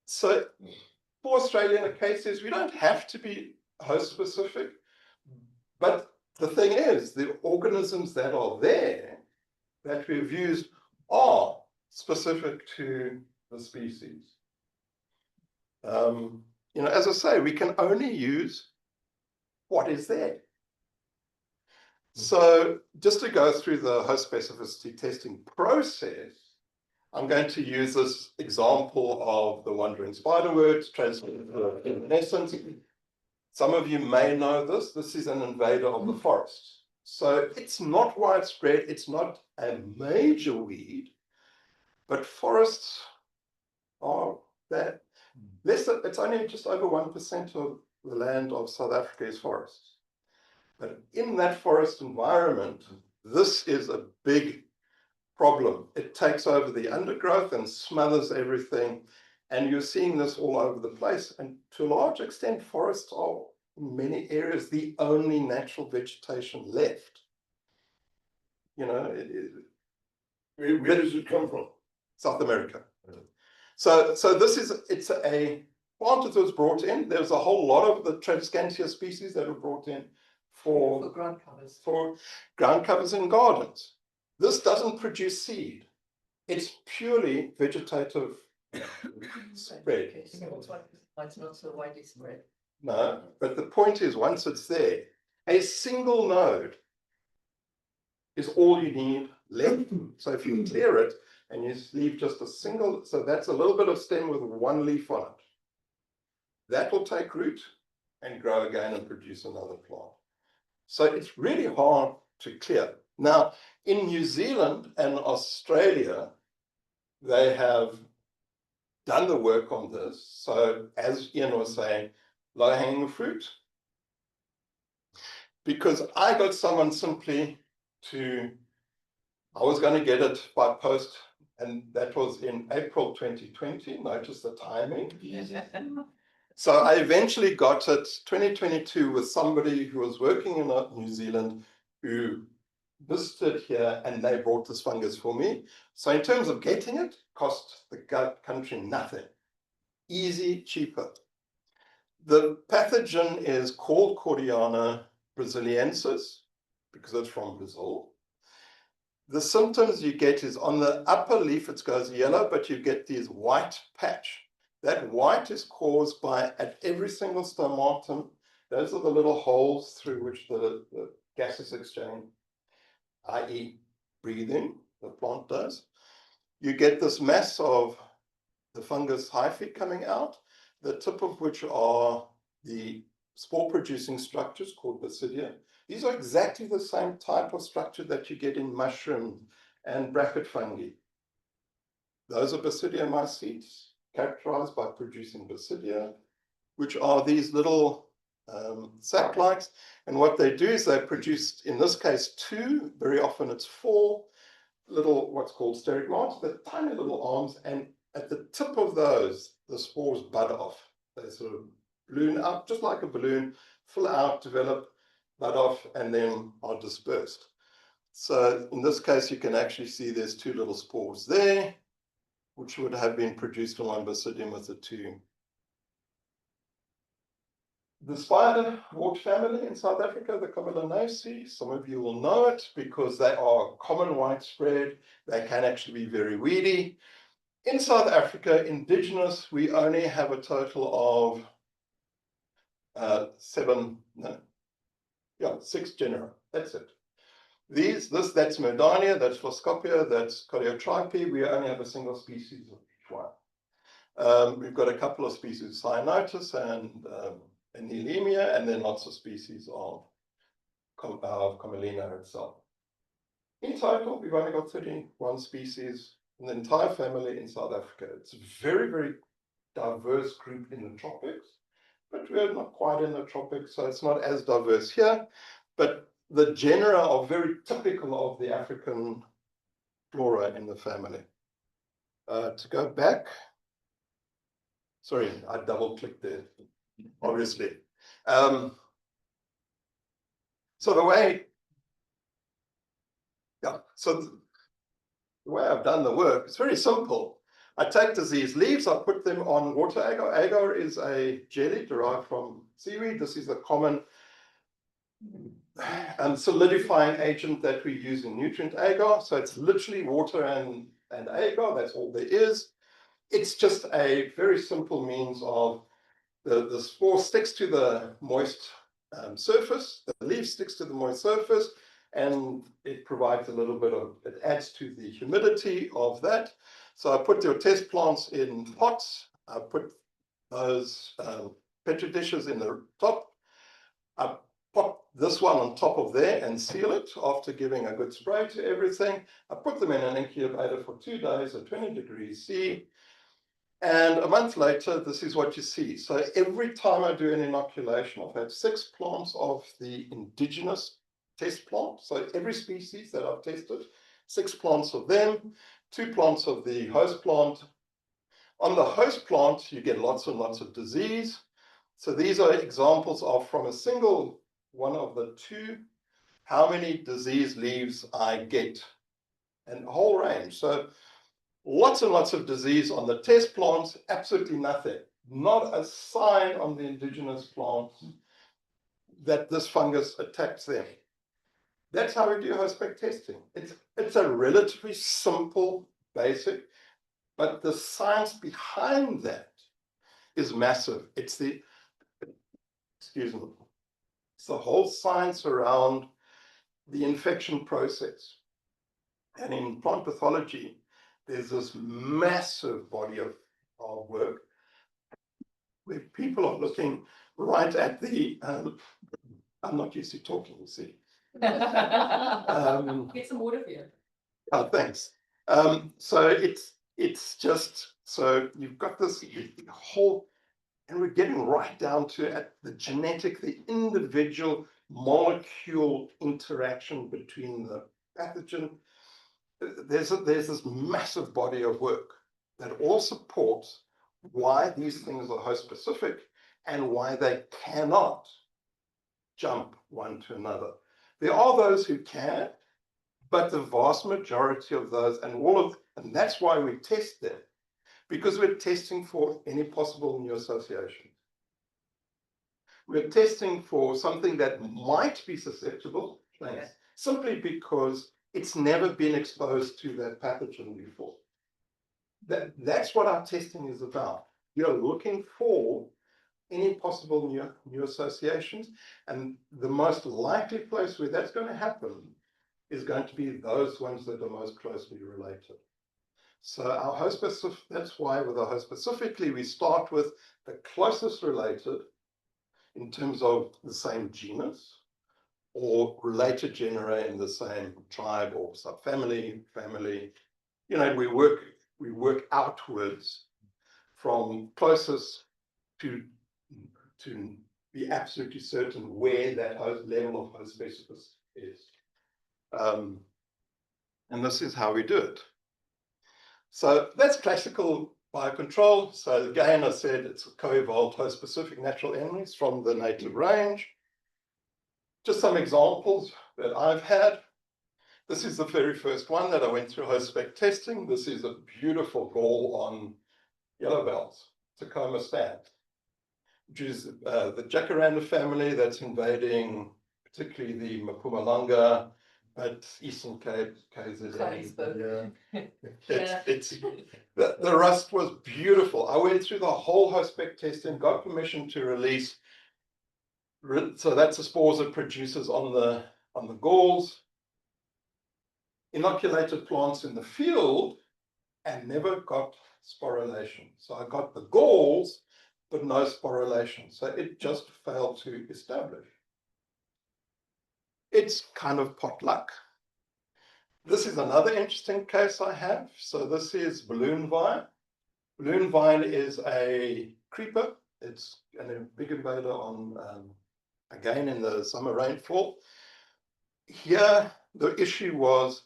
for Australian acacias, we don't have to be host specific, but the thing is, the organisms that are there that we've used are specific to the species. As I say, we can only use what is there. So just to go through the host specificity testing process, I'm going to use this example of the wandering spiderwort, transluminescence. Some of you may know this. This is an invader of the forest. So it's not widespread. It's not a major weed, but forests are there. It's only just over 1% of the land of South Africa is forests. But in that forest environment, this is a big problem. It takes over the undergrowth and smothers everything. And you're seeing this all over the place. And to a large extent, forests are in many areas the only natural vegetation left. Where does it come from? South America. So it's a plant that was brought in. There's a whole lot of the Tradescantia species that were brought in for ground covers in gardens. This doesn't produce seed. It's purely vegetative spread. It's not so widely spread. No, but the point is, once it's there, a single node is all you need left. So if you clear it and you leave just a single, so that's a little bit of stem with one leaf on it. That will take root and grow again and produce another plant. So it's really hard to clear. Now, in New Zealand and Australia, they have done the work on this. So as Iain was saying, low-hanging fruit. Because I got someone simply I was going to get it by post, and that was in April 2020. Notice the timing. So I eventually got it 2022 with somebody who was working in New Zealand who visited here, and they brought this fungus for me. So in terms of getting it, cost the country nothing. Easy, cheaper. The pathogen is called Cordiana brasiliensis because it's from Brazil. The symptoms you get is on the upper leaf, it goes yellow, but you get these white patch. That white is caused by, at every single stomatum, those are the little holes through which the gases exchange, i.e. breathing, the plant does. You get this mass of the fungus hyphae coming out, the tip of which are the spore-producing structures called basidia. These are exactly the same type of structure that you get in mushrooms and bracket fungi. Those are basidia mycetes, characterized by producing basidia, which are these little sac-likes. And what they do is they produce, in this case, 2, very often it's 4 little, what's called sterigmates, the tiny little arms, and at the tip of those, the spores bud off. They sort of balloon out, just like a balloon, fill out, develop, bud off, and then are dispersed. So in this case, you can actually see there's two little spores there, which would have been produced from one basidium with the two. The spider wart family in South Africa, the Comelanaceae, some of you will know it because they are common widespread. They can actually be very weedy. In South Africa, indigenous, we only have a total of 6 genera. That's it. That's Merdania, that's Phloskopia, that's Coriotripe. We only have a single species of each one. We've got a couple of species, Cyanotus and Neelemia, and then lots of species of Comelina itself. In total, we've only got 31 species in the entire family in South Africa. It's a very, very diverse group in the tropics, but we're not quite in the tropics, so it's not as diverse here. But the genera are very typical of the African flora in the family. To go back, sorry, I double-clicked there, obviously. So the way I've done the work, it's very simple. I take diseased leaves, I put them on water agar. Agar is a jelly derived from seaweed. This is the common solidifying agent that we use in nutrient agar. So it's literally water and agar, that's all there is. It's just a very simple means of the spore sticks to the moist surface, the leaf sticks to the moist surface, and it provides a little bit of, it adds to the humidity of that. So I put your test plants in pots, I put those petri dishes in the top, I pop this one on top of there and seal it after giving a good spray to everything. I put them in an incubator for 2 days at 20 degrees C. And a month later, this is what you see. So every time I do an inoculation, I've had 6 plants of the indigenous test plant. So every species that I've tested, 6 plants of them, 2 plants of the host plant. On the host plant, you get lots and lots of disease. So these are examples of, from a single one of the 2, how many diseased leaves I get, and a whole range. So lots and lots of disease on the test plants, absolutely nothing. Not a sign on the indigenous plants that this fungus attacks them. That's how we do host spec testing. It's a relatively simple, basic, but the science behind that is massive. It's the whole science around the infection process. And in plant pathology, there's this massive body of work where people are looking right at the, I'm not used to talking, you see. Get some water for you. Oh, thanks. So it's just, so you've got this whole, and we're getting right down to at the genetic, the individual molecule interaction between the pathogen. There's this massive body of work that all supports why these things are host specific and why they cannot jump one to another. There are those who can, but the vast majority of those, and that's why we test them, because we're testing for any possible new association. We're testing for something that might be susceptible, simply because it's never been exposed to that pathogen before. That's what our testing is about. We are looking for any possible new associations, and the most likely place where that's going to happen is going to be those ones that are most closely related. So our host specific, that's why with our host specifically, we start with the closest related in terms of the same genus or related genera in the same tribe or subfamily, family. You know, we work outwards from closest to be absolutely certain where that host level of host specificity is. And this is how we do it. So that's classical biocontrol. So again, I said it's co-evolved host-specific natural enemies from the native range. Just some examples that I've had. This is the very first one that I went through host spec testing. This is a beautiful gall on yellow bells, Tacoma stand, which is the jacaranda family that's invading particularly the Mpumalanga, but Eastern Cape, KZN. The rust was beautiful. I went through the whole host spec testing, got permission to release. So that's the spores it produces on the galls. Inoculated plants in the field and never got sporulation. So I got the galls, but no sporulation. So it just failed to establish. It's kind of pot luck. This is another interesting case I have. So this is balloon vine. Balloon vine is a creeper. It's a big invader on, again, in the summer rainfall. Here, the issue was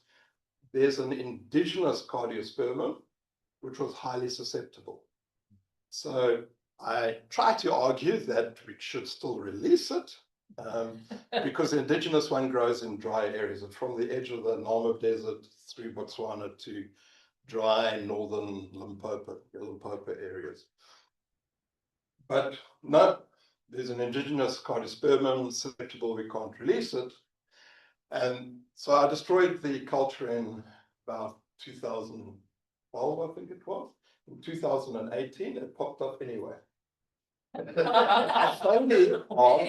there's an indigenous cardiospermum, which was highly susceptible. So I tried to argue that we should still release it because the indigenous one grows in dry areas, and from the edge of the Namib Desert through Botswana to dry northern Limpopo areas. But no, there's an indigenous cardiospermum susceptible, we can't release it. And so I destroyed the culture in about 2012, I think it was. In 2018, it popped up anyway. Really?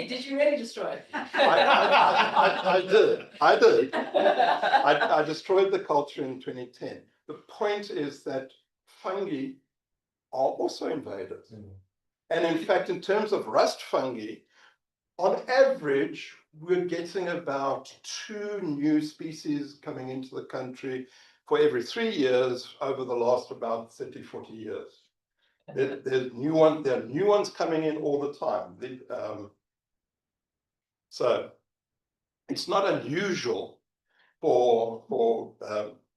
Did you really destroy it? I did. I destroyed the culture in 2010. The point is that fungi are also invaders. And in fact, in terms of rust fungi, on average, we're getting about 2 new species coming into the country for every 3 years over the last about 30, 40 years. There are new ones coming in all the time. So it's not unusual for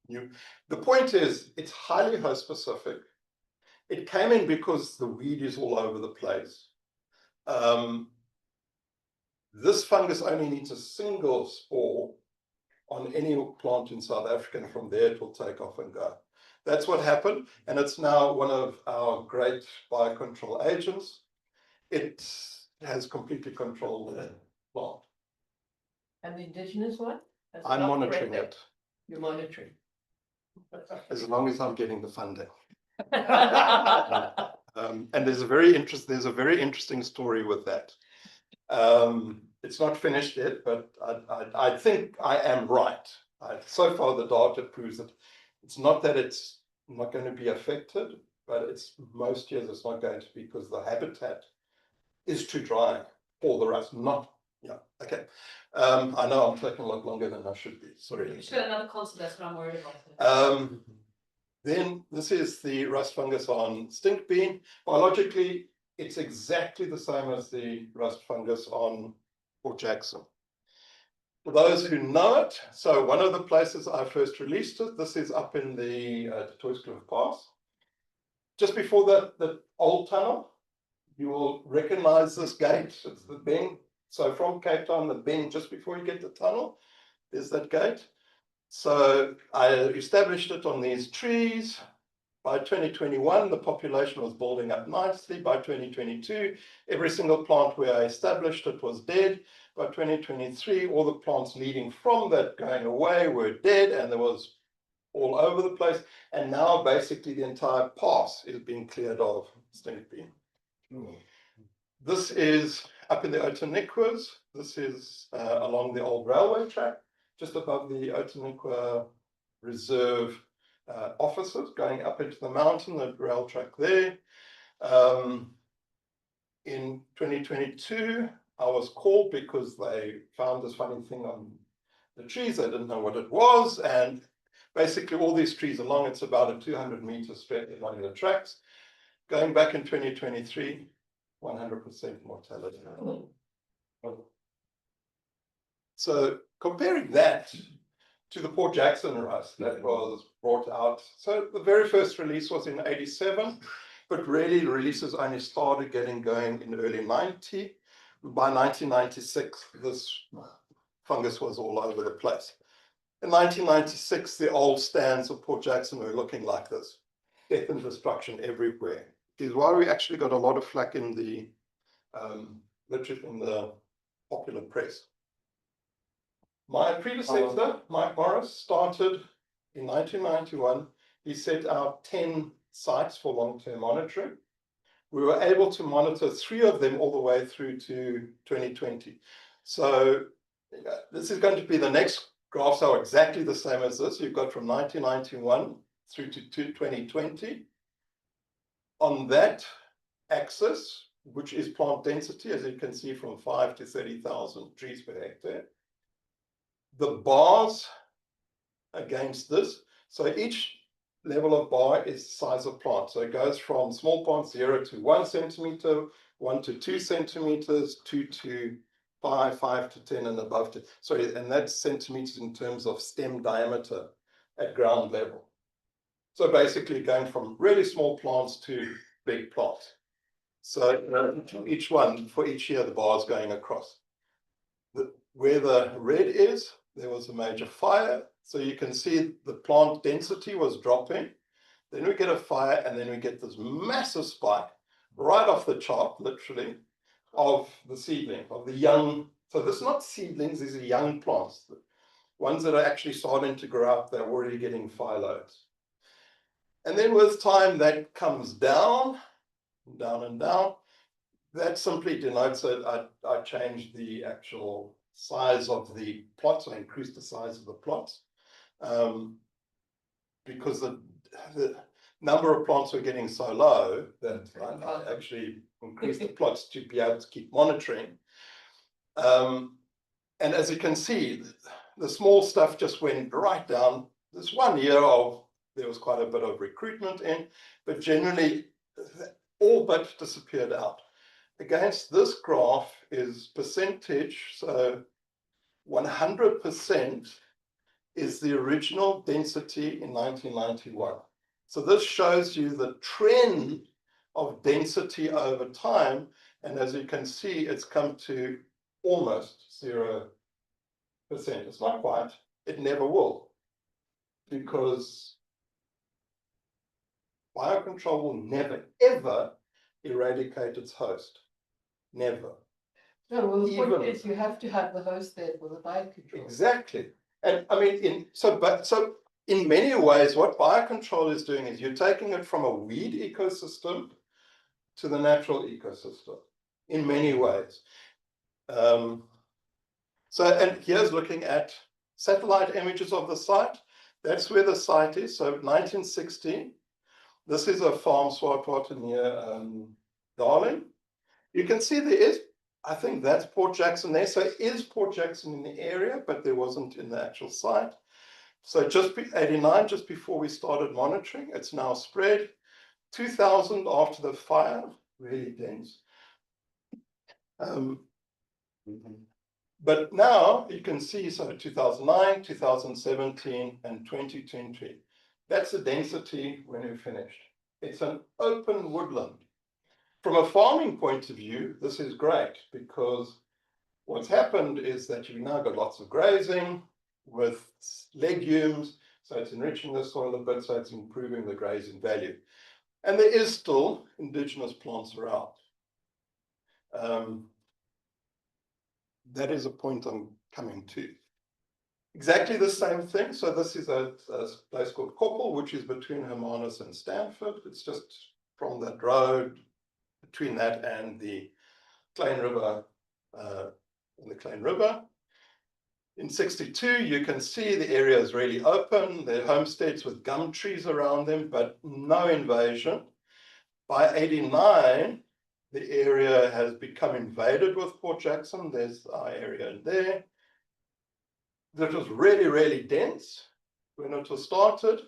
new. The point is, it's highly host specific. It came in because the weed is all over the place. This fungus only needs a single spore on any plant in South Africa, and from there it will take off and go. That's what happened, and it's now one of our great biocontrol agents. It has completely controlled the plant. And the indigenous one? I'm monitoring it. You're monitoring. As long as I'm getting the funding. And there's a very interesting story with that. It's not finished yet, but I think I am right. So far, the data proves that it's not that it's not going to be affected, but it's most years it's not going to be because the habitat is too dry for the rust. Not, yeah, okay. I know I'm taking a lot longer than I should be. Sorry. You should have another concert, that's what I'm worried about. Then this is the rust fungus on stink bean. Biologically, it's exactly the same as the rust fungus on Port Jackson. For those who know it, so one of the places I first released it, this is up in the Toyscliff Pass. Just before the old tunnel, you will recognize this gate. It's the bend. So from Cape Town, the bend just before you get the tunnel, there's that gate. So I established it on these trees. By 2021, the population was building up nicely. By 2022, every single plant where I established it was dead. By 2023, all the plants leading from that going away were dead, and there was all over the place. And now basically the entire pass is being cleared of stink bean. This is up in the Outeniquas. This is along the old railway track, just above the Outeniqua Reserve offices, going up into the mountain, the rail track there. In 2022, I was called because they found this funny thing on the trees. They didn't know what it was, and basically all these trees along, it's about a 200-meter stretch along the tracks. Going back in 2023, 100% mortality. So comparing that to the Port Jackson rust that was brought out. So the very first release was in 87, but really the releases only started getting going in early 90. By 1996, this fungus was all over the place. In 1996, the old stands of Port Jackson were looking like this. Death and destruction everywhere. It is why we actually got a lot of flack in the literature, in the popular press. My predecessor, Mike Morris, started in 1991. He set out 10 sites for long-term monitoring. We were able to monitor 3 of them all the way through to 2020. So this is going to be the next graphs are exactly the same as this. You've got from 1991 through to 2020. On that axis, which is plant density, as you can see, from 5 to 30,000 trees per hectare. The bars against this, so each level of bar is size of plant. So it goes from small plants 0 to 1 centimeter, 1 to 2 centimeters, 2 to 5, 5 to 10 and above. Sorry, and that's centimeters in terms of stem diameter at ground level. So basically going from really small plants to big plants. So each one, for each year, the bar is going across. Where the red is, there was a major fire. So you can see the plant density was dropping. Then we get a fire, and then we get this massive spike right off the chart, literally, of the seedling, of the young. So this is not seedlings, these are young plants. The ones that are actually starting to grow up, they're already getting fire loads. And then with time, that comes down, down and down. That simply denotes that I changed the actual size of the plots. I increased the size of the plots because the number of plants were getting so low that I actually increased the plots to be able to keep monitoring. And as you can see, the small stuff just went right down. This 1 year there was quite a bit of recruitment in, but generally all but disappeared out. Against this graph is percentage, so 100% is the original density in 1991. So this shows you the trend of density over time, and as you can see, it's come to almost 0%. It's not quite, it never will, because biocontrol will never, ever eradicate its host. Never. No, well, the point is you have to have the host there for the biocontrol. Exactly. And I mean, so in many ways, what biocontrol is doing is you're taking it from a weed ecosystem to the natural ecosystem in many ways. So, and here's looking at satellite images of the site. That's where the site is. So 1960, this is a farm swap plot near Darling. You can see there is, I think that's Port Jackson there. So it is Port Jackson in the area, but there wasn't in the actual site. So just 89, just before we started monitoring, it's now spread. 2000 after the fire, really dense. But now you can see, so 2009, 2017, and 2020. That's the density when we finished. It's an open woodland. From a farming point of view, this is great because what's happened is that you've now got lots of grazing with legumes, so it's enriching the soil a bit, so it's improving the grazing value. And there is still indigenous plants around. That is a point I'm coming to. Exactly the same thing. So this is a place called Koppel, which is between Hermanus and Stanford. It's just from that road, between that and the Klein River, In 62, you can see the area is really open. There are homesteads with gum trees around them, but no invasion. By 89, the area has become invaded with Port Jackson. There's our area in there. That was really, really dense when it was started,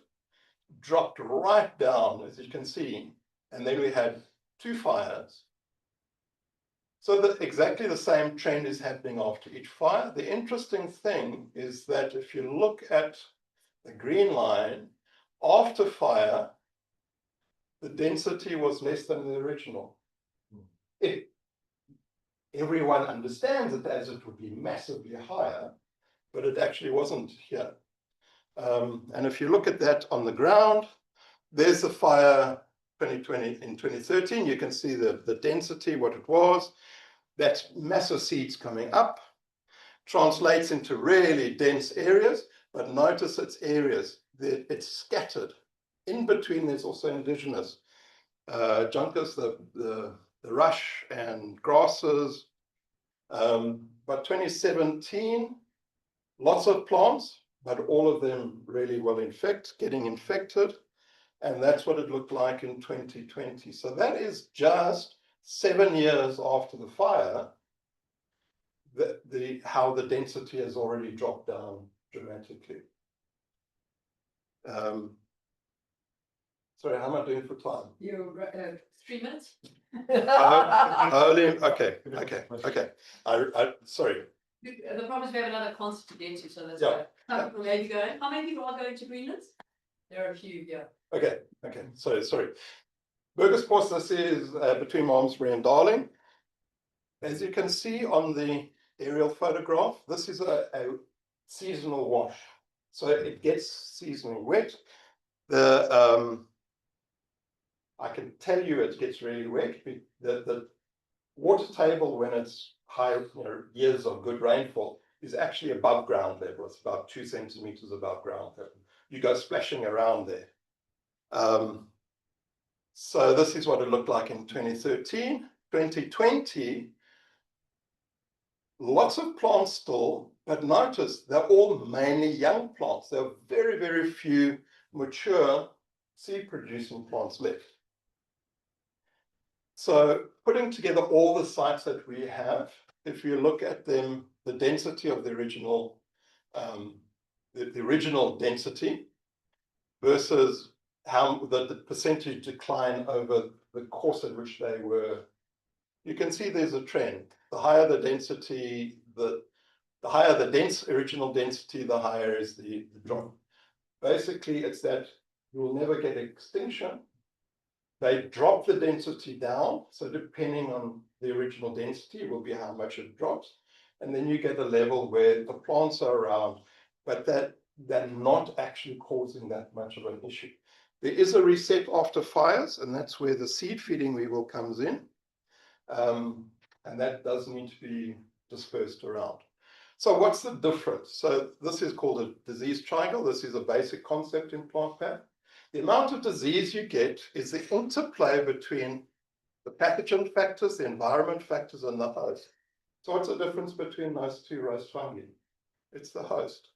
dropped right down, as you can see. And then we had 2 fires. So exactly the same trend is happening after each fire. The interesting thing is that if you look at the green line, after fire, the density was less than the original. Everyone understands it as it would be massively higher, but it actually wasn't here. And if you look at that on the ground, there's the fire 2020 in 2013. You can see the density, what it was. That's massive seeds coming up, translates into really dense areas, but notice its areas, it's scattered. In between, there's also indigenous juncus, the rush and grasses. But 2017, lots of plants, but all of them really well getting infected. And that's what it looked like in 2020. So that is just 7 years after the fire, how the density has already dropped down dramatically. Sorry, how am I doing for time? You're 3 minutes. Okay. Sorry. The problem is we have another concert to get to, so that's Yeah. why. Some people may be going. How many people are going to Greenlands? There are a few, yeah. Okay. Sorry. Burgersbosch, this is between Malmesbury and Darling. As you can see on the aerial photograph, this is a seasonal wash. So it gets seasonally wet. I can tell you it gets really wet. The water table, when it's high, years of good rainfall, is actually above ground level. It's about 2 centimeters above ground level. You go splashing around there. So this is what it looked like in 2013. 2020, lots of plants still, but notice they're all mainly young plants. There are very, very few mature seed-producing plants left. So putting together all the sites that we have, if you look at them, the density of the original, the original density versus how the percentage decline over the course at which they were, you can see there's a trend. The higher the density, the higher the original density, the higher is the drop. Basically, it's that you will never get extinction. They drop the density down, so depending on the original density will be how much it drops. And then you get a level where the plants are around, but they're not actually causing that much of an issue. There is a reset after fires, and that's where the seed feeding weevil comes in. And that does need to be dispersed around. So what's the difference? So this is called a disease triangle. This is a basic concept in plant path. The amount of disease you get is the interplay between the pathogen factors, the environment factors, and the host. So what's the difference between those two roast fungi? It's the host.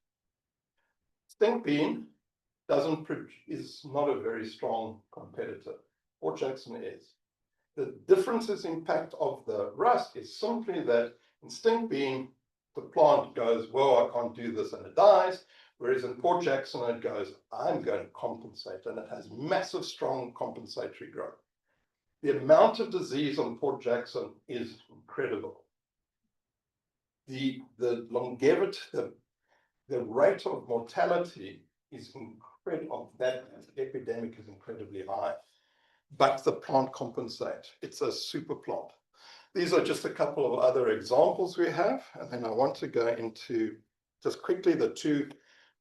Stink bean is not a very strong competitor. Port Jackson is. The differences impact of the rust is simply that in stink bean, the plant goes, well, I can't do this, and it dies. Whereas in Port Jackson, it goes, I'm going to compensate, and it has massive, strong compensatory growth. The amount of disease on Port Jackson is incredible. The longevity, the rate of mortality is incredible. That epidemic is incredibly high, but the plant compensates. It's a super plant. These are just a couple of other examples we have, and then I want to go into just quickly the two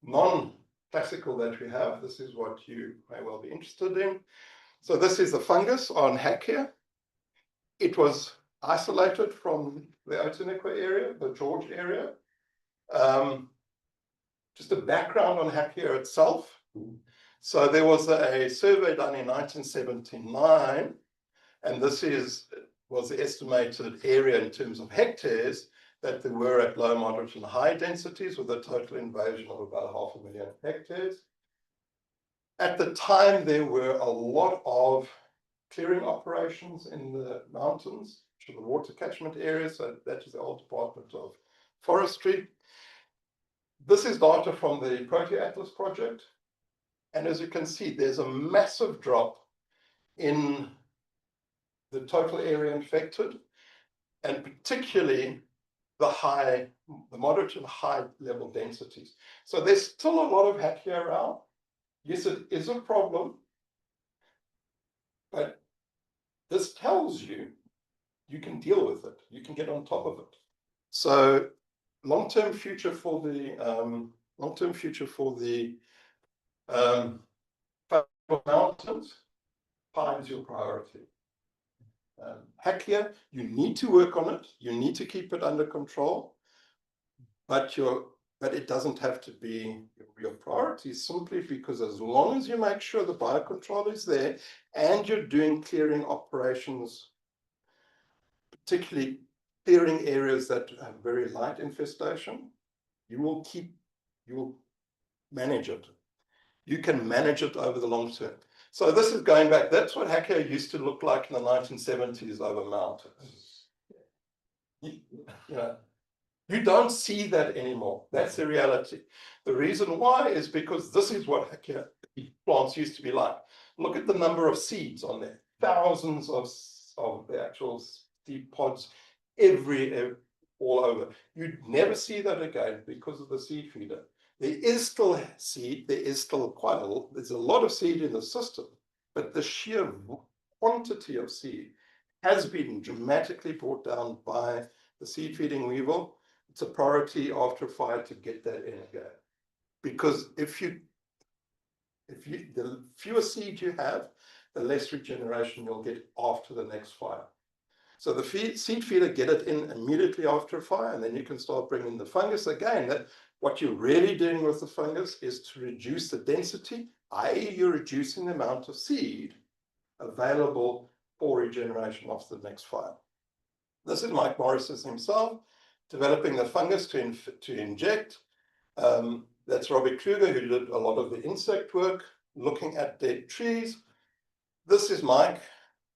non-classical that we have. This is what you may well be interested in. So this is the fungus on Hackia. It was isolated from the Outeniqua area, the George area. Just a background on Hackia itself. So there was a survey done in 1979, and this was the estimated area in terms of hectares that there were at low, moderate, and high densities, with a total invasion of about 500,000 hectares. At the time, there were a lot of clearing operations in the mountains, which are the water catchment areas. So that is the old Department of Forestry. This is data from the Proteatlas project. And as you can see, there's a massive drop in the total area infected, and particularly the moderate and high level densities. So there's still a lot of Hackia around. Yes, it is a problem, but this tells you you can deal with it. You can get on top of it. So long-term future for the For mountains, pine is your priority. Hakea, you need to work on it. You need to keep it under control, but it doesn't have to be your priority, simply because as long as you make sure the biocontrol is there and you're doing clearing operations, particularly clearing areas that have very light infestation, you will manage it. You can manage it over the long term. So this is going back, that's what Hakea used to look like in the 1970s over mountains. You don't see that anymore. That's the reality. The reason why is because this is what Hakea plants used to be like. Look at the number of seeds on there. Thousands of the actual seed pods all over. You'd never see that again because of the seed feeder. There is still seed, there's a lot of seed in the system, but the sheer quantity of seed has been dramatically brought down by the seed feeding weevil. It's a priority after fire to get that in again. Because the fewer seed you have, the less regeneration you'll get after the next fire. So the seed feeder, get it in immediately after a fire, and then you can start bringing the fungus again. What you're really doing with the fungus is to reduce the density, i.e. you're reducing the amount of seed available for regeneration after the next fire. This is Mike Morris himself, developing the fungus to inject. That's Robbie Kruger, who did a lot of the insect work, looking at dead trees. This is Mike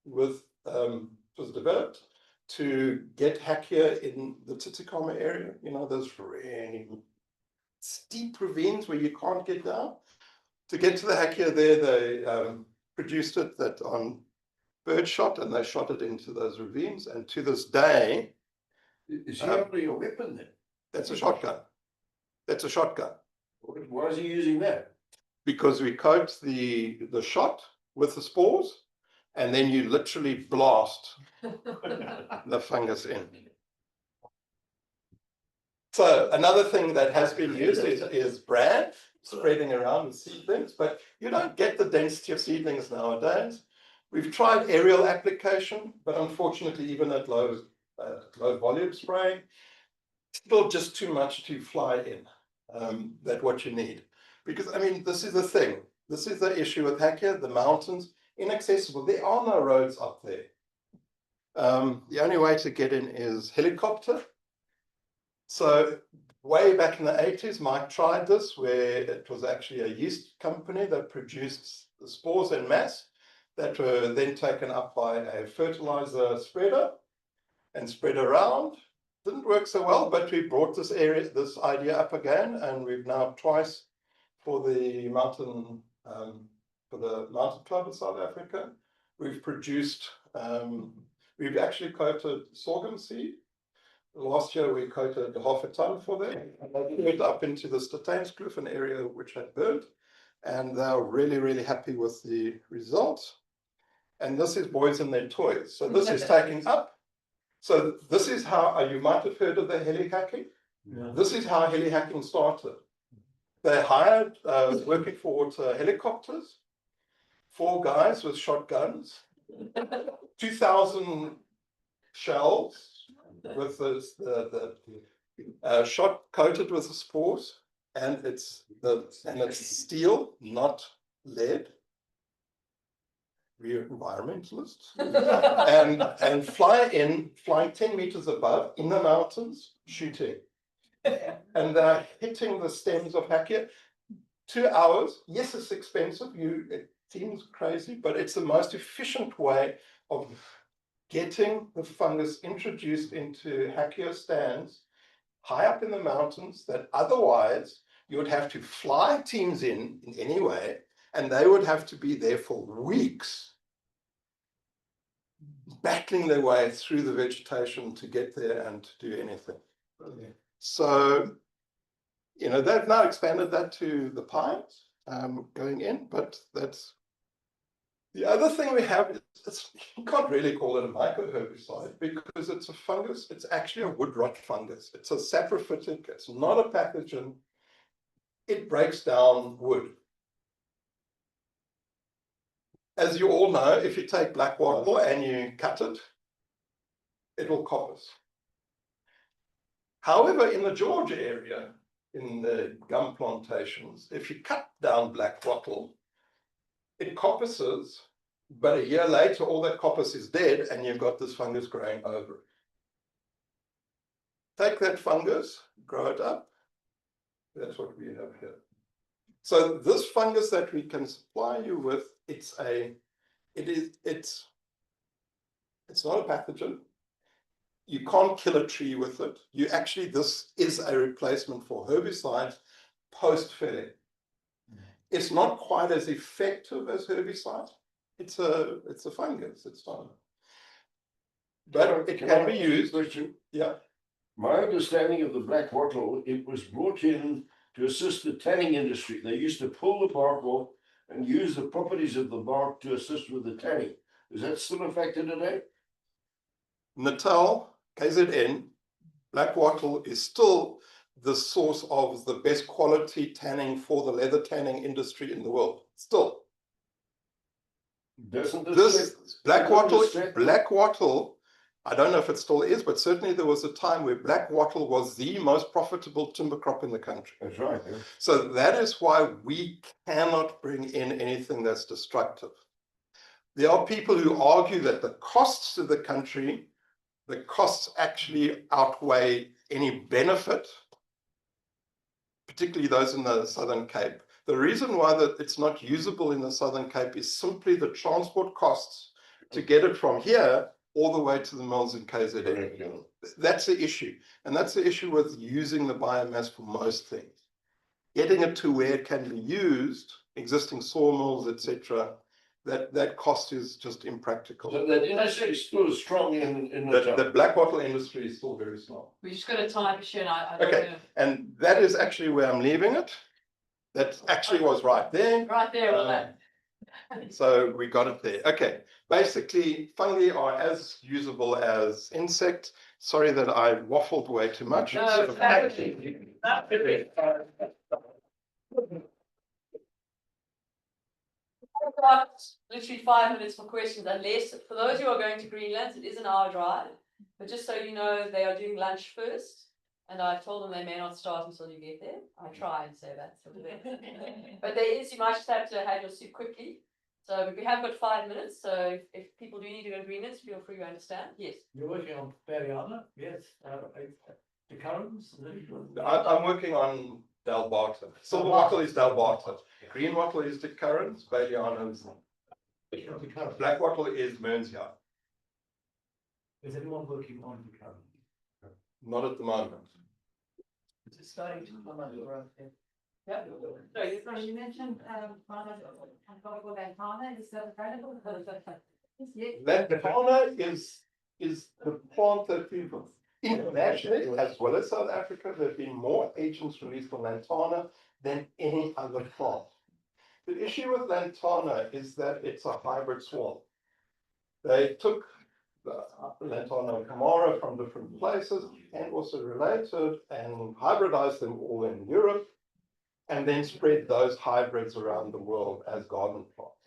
with, was developed to get Hakea in the Titicaca area. Those really steep ravines where you can't get down. To get to the Hakea there, they produced it on bird shot, and they shot it into those ravines. And to this day, is he only a weapon then? That's a shotgun. That's a shotgun. Why is he using that? Because we coat the shot with the spores, and then you literally blast the fungus in. So another thing that has been used is bran, spreading around with seedlings, but you don't get the density of seedlings nowadays. We've tried aerial application, but unfortunately, even at low volume spraying, still just too much to fly in. That's what you need. Because, this is the thing. This is the issue with Hakea, the mountains, inaccessible. There are no roads up there. The only way to get in is helicopter. So way back in the 80s, Mike tried this, where it was actually a yeast company that produced the spores en masse that were then taken up by a fertilizer spreader and spread around. Didn't work so well, but we brought this idea up again, and we've now twice for the mountain club in South Africa. We've produced, we've actually coated sorghum seed. Last year we coated 1/2 ton for them, and they threw it up into the Statanskloof, an area which had burnt, and they're really, really happy with the results. And this is boys and their toys. So this is taking up. So this is how, you might have heard of the heli-hacking. Yeah. This is how heli-hacking started. They hired, working for water helicopters, 4 guys with shotguns, 2,000 shells with the shot coated with the spores, and it's steel, not lead. We're environmentalists. and flying 10 meters above in the mountains, shooting. And they're hitting the stems of Hakea. 2 hours. Yes, it's expensive. It seems crazy, but it's the most efficient way of getting the fungus introduced into Hakea stands high up in the mountains that otherwise you would have to fly teams in any way, and they would have to be there for weeks battling their way through the vegetation to get there and to do anything. Okay. So, they've now expanded that to the pines going in, but that's the other thing we have. You can't really call it a mycoherbicide because it's a fungus. It's actually a wood rot fungus. It's a saprophytic. It's not a pathogen. It breaks down wood. As you all know, if you take black wattle and you cut it, it will coppice. However, in the Georgia area, in the gum plantations, if you cut down black wattle, it coppices, but a year later, all that coppice is dead and you've got this fungus growing over it. Take that fungus, grow it up. That's what we have here. So this fungus that we can supply you with, it's not a pathogen. You can't kill a tree with it. This is a replacement for herbicides post-felling. It's not quite as effective as herbicide. It's a fungus. It's not. But it can be used. Yeah. My understanding of the black wattle, it was brought in to assist the tanning industry. They used to pull the bark off and use the properties of the bark to assist with the tanning. Is that still a factor today? Natal, KZN, black wattle is still the source of the best quality tanning for the leather tanning industry in the world. Still. Doesn't This black wattle, I don't know if it still is, but certainly there was a time where black wattle was the most profitable timber crop in the country. That's right. Yeah. So that is why we cannot bring in anything that's destructive. There are people who argue that the costs to the country, the costs actually outweigh any benefit, particularly those in the Southern Cape. The reason why it's not usable in the Southern Cape is simply the transport costs to get it from here all the way to the mills in KZN. That's the issue. And that's the issue with using the biomass for most things. Getting it to where it can be used, existing sawmills, etc., that cost is just impractical. So that industry is still strong in the black wattle industry is still very strong. We just got a time issue, and I don't Okay, and that is actually where I'm leaving it. That actually was right there. Right there, well done. So we got it there. Okay, basically fungi are as usable as insects. Sorry that I waffled way too much. No, got literally 5 minutes for questions, unless for those who are going to Greenland, it is an hour drive. But just so you know, they are doing lunch first, and I've told them they may not start until you get there. I try and say that. But there is, you might just have to have your soup quickly. So we have got 5 minutes. So if people do need to go to Greenland, feel free to understand. Yes. You're working on Periana, yes. The currents. I'm working on Dalbarta. Silver wattle is Dalbarta. Green wattle is the currants. Baliana is black wattle is Mearnsja. Is anyone working on the current? Not at the moment. It's starting to come up around here. Yeah. So you mentioned lantana, is that available? Lantana is the plant that we've internationally, as well as South Africa, there have been more agents released for lantana than any other plant. The issue with lantana is that it's a hybrid swarm. They took the lantana camara from different places and also related and hybridized them all in Europe, and then spread those hybrids around the world as garden plants.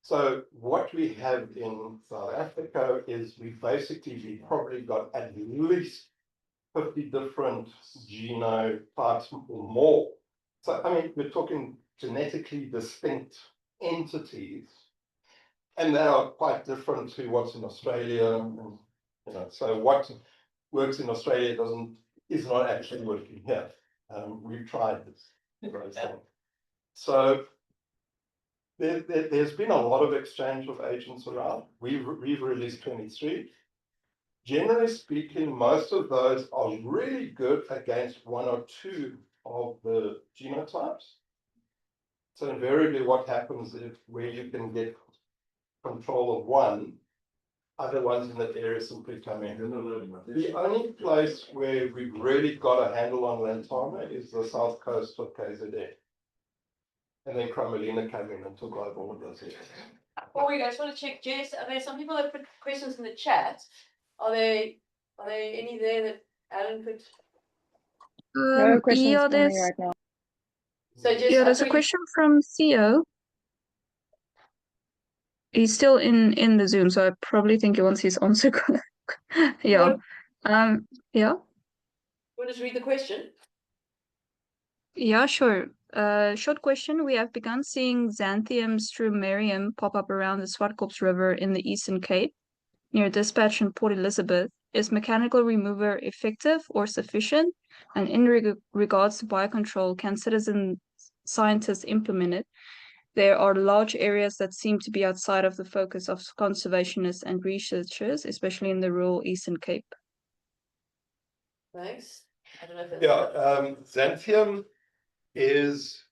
So what we have in South Africa is we probably got at least 50 different genotypes or more. So, I mean, we're talking genetically distinct entities, and they are quite different to what's in Australia. And, so what works in Australia is not actually working here. We've tried this. So there's been a lot of exchange of agents around. We've released 23. Generally speaking, most of those are really good against one or two of the genotypes. So invariably what happens is where you can get control of one, other ones in that area simply come in. The only place where we've really got a handle on lantana is the south coast of KZN. And then Chromalina came in and took over all of those areas. Before we go, I just want to check, Jess, are there some people that put questions in the chat? Are there any there that Alan could? No questions for me right now. So Jess, there's a question from Theo. He's still in the Zoom, so I probably think he wants his answer. Yeah. Yeah. Want to just read the question? Yeah, sure. Short question. We have begun seeing Xanthium strumarium pop up around the Swartkops River in the Eastern Cape, near Dispatch and Port Elizabeth. Is mechanical remover effective or sufficient? And in regards to biocontrol, can citizen scientists implement it? There are large areas that seem to be outside of the focus of conservationists and researchers, especially in the rural Eastern Cape. Thanks. I don't know if that's Xanthium is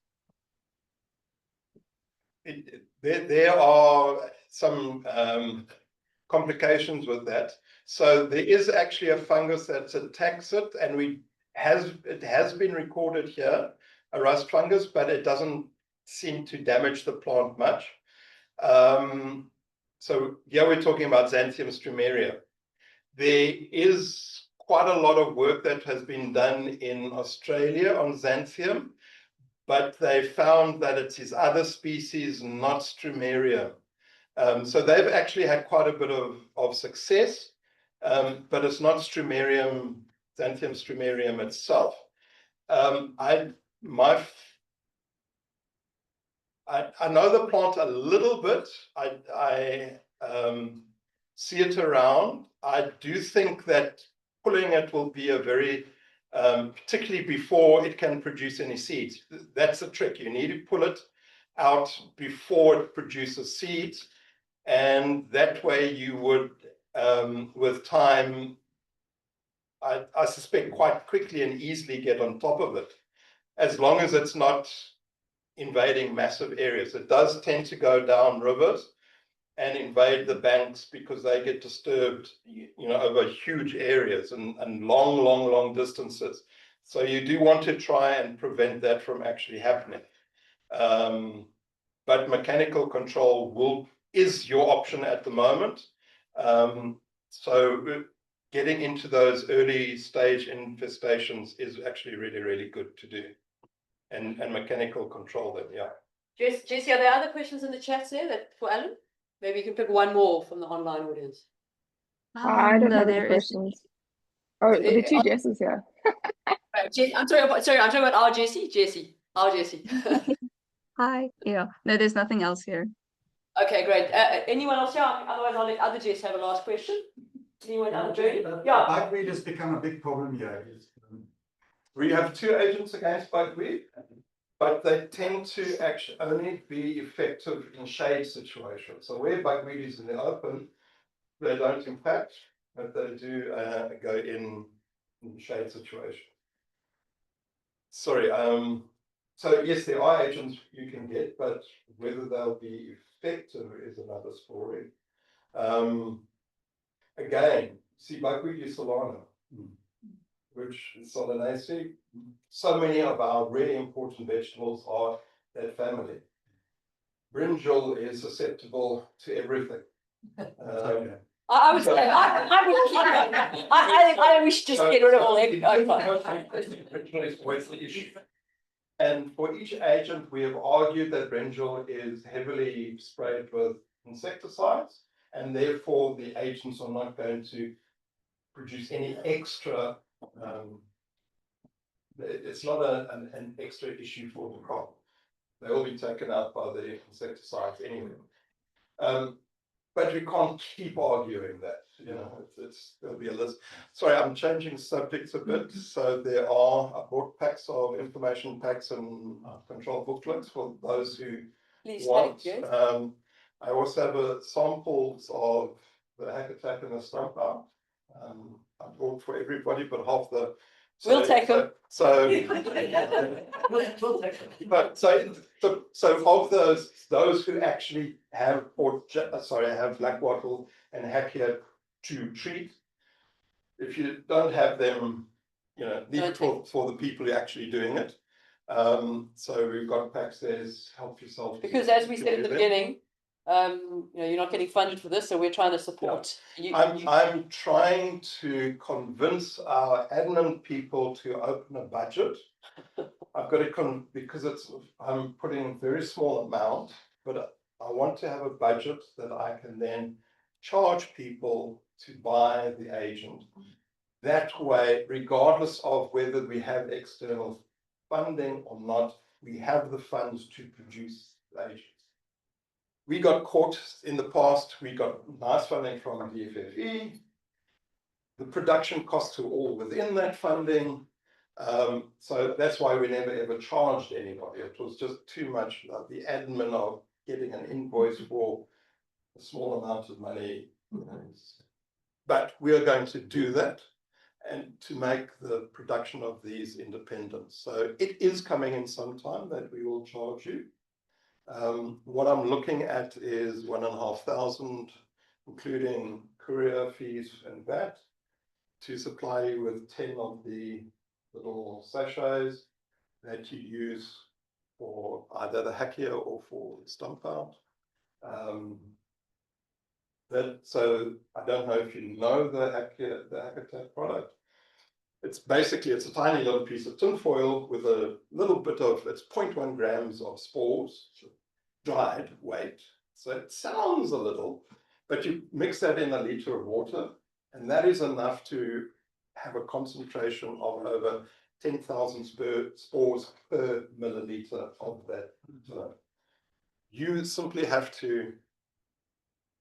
there are some complications with that. So there is actually a fungus that attacks it, and it has been recorded here, a rust fungus, but it doesn't seem to damage the plant much. So here we're talking about Xanthium strumarium. There is quite a lot of work that has been done in Australia on Xanthium, but they found that it's his other species, not strumarium. So they've actually had quite a bit of success, but it's not strumarium, Xanthium strumarium itself. I know the plant a little bit. I see it around. I do think that pulling it will be a very, particularly before it can produce any seeds. That's the trick. You need to pull it out before it produces seeds. And that way you would, with time, I suspect quite quickly and easily get on top of it, as long as it's not invading massive areas. It does tend to go down rivers and invade the banks because they get disturbed, over huge areas and long distances. So you do want to try and prevent that from actually happening. But mechanical control is your option at the moment. So getting into those early stage infestations is actually really, really good to do. And mechanical control them, yeah. Jessie, are there other questions in the chat there for Alan? Maybe you can pick one more from the online audience. I don't No, have any there is. questions. Oh, the two Jesses here. I'm sorry, I'm talking about our Jessie. Our Jessie. Hi. Yeah. No, there's nothing else here. Okay, great. Anyone else here? Otherwise, I'll let other Jess have a last question. Anyone else? Yeah. Bugweed has become a big problem here. We have two agents against bugweed, but they tend to actually only be effective in shade situations. So where bugweed is in the open, they don't impact, but they do go in shade situations. Sorry. So yes, there are agents you can get, but whether they'll be effective is another story. Again, see, bugweed is Solana, which is Solanaceae. So many of our really important vegetables are that family. Brinjal is susceptible to everything. I would say I wish to just get rid of all egg. And for each agent, we have argued that brinjal is heavily sprayed with insecticides, and therefore the agents are not going to produce any extra. It's not an extra issue for the crop. They will be taken out by the insecticides anyway. But we can't keep arguing that. There'll be a list. Sorry, I'm changing subjects a bit. So I bought packs of information packs and control booklets for those who want. I also have samples of the hack attack and the stump out. I bought for everybody, but half the. We'll take them. So of those who actually have have black wattle and hack here to treat, if you don't have them, leave it for the people who are actually doing it. So we've got packs there. Help yourself. Because as we said at the beginning, you're not getting funded for this, so we're trying to support. I'm trying to convince our admin people to open a budget. I've got to because I'm putting a very small amount, but I want to have a budget that I can then charge people to buy the agent. That way, regardless of whether we have external funding or not, we have the funds to produce the agents. We got caught in the past, we got nice funding from the FFE. The production costs were all within that funding. So that's why we never ever charged anybody. It was just too much the admin of getting an invoice for a small amount of money. But we are going to do that and to make the production of these independent. So it is coming in some time that we will charge you. What I'm looking at is 1,500, including courier fees and VAT, to supply you with 10 of the little sachets that you use for either the Hakia or for the stump out. So I don't know if you know the Habitat product. It's basically, it's a tiny little piece of tin foil with a little bit of, it's 0.1 grams of spores, dried weight. So it sounds a little, but you mix that in a liter of water, and that is enough to have a concentration of over 10,000 spores per milliliter of that. You simply have to,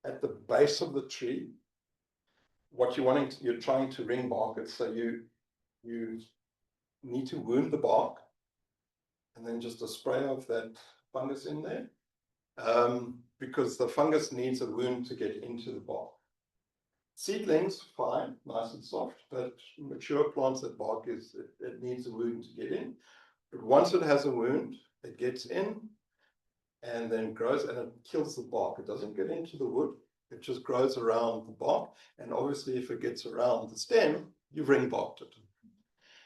at the base of the tree, what you're trying to ring bark it, so you need to wound the bark, and then just a spray of that fungus in there, because the fungus needs a wound to get into the bark. Seedlings, fine, nice and soft, but mature plants, that bark it needs a wound to get in. But once it has a wound, it gets in and then grows, and it kills the bark. It doesn't get into the wood, it just grows around the bark. And obviously, if it gets around the stem, you've ring barked it.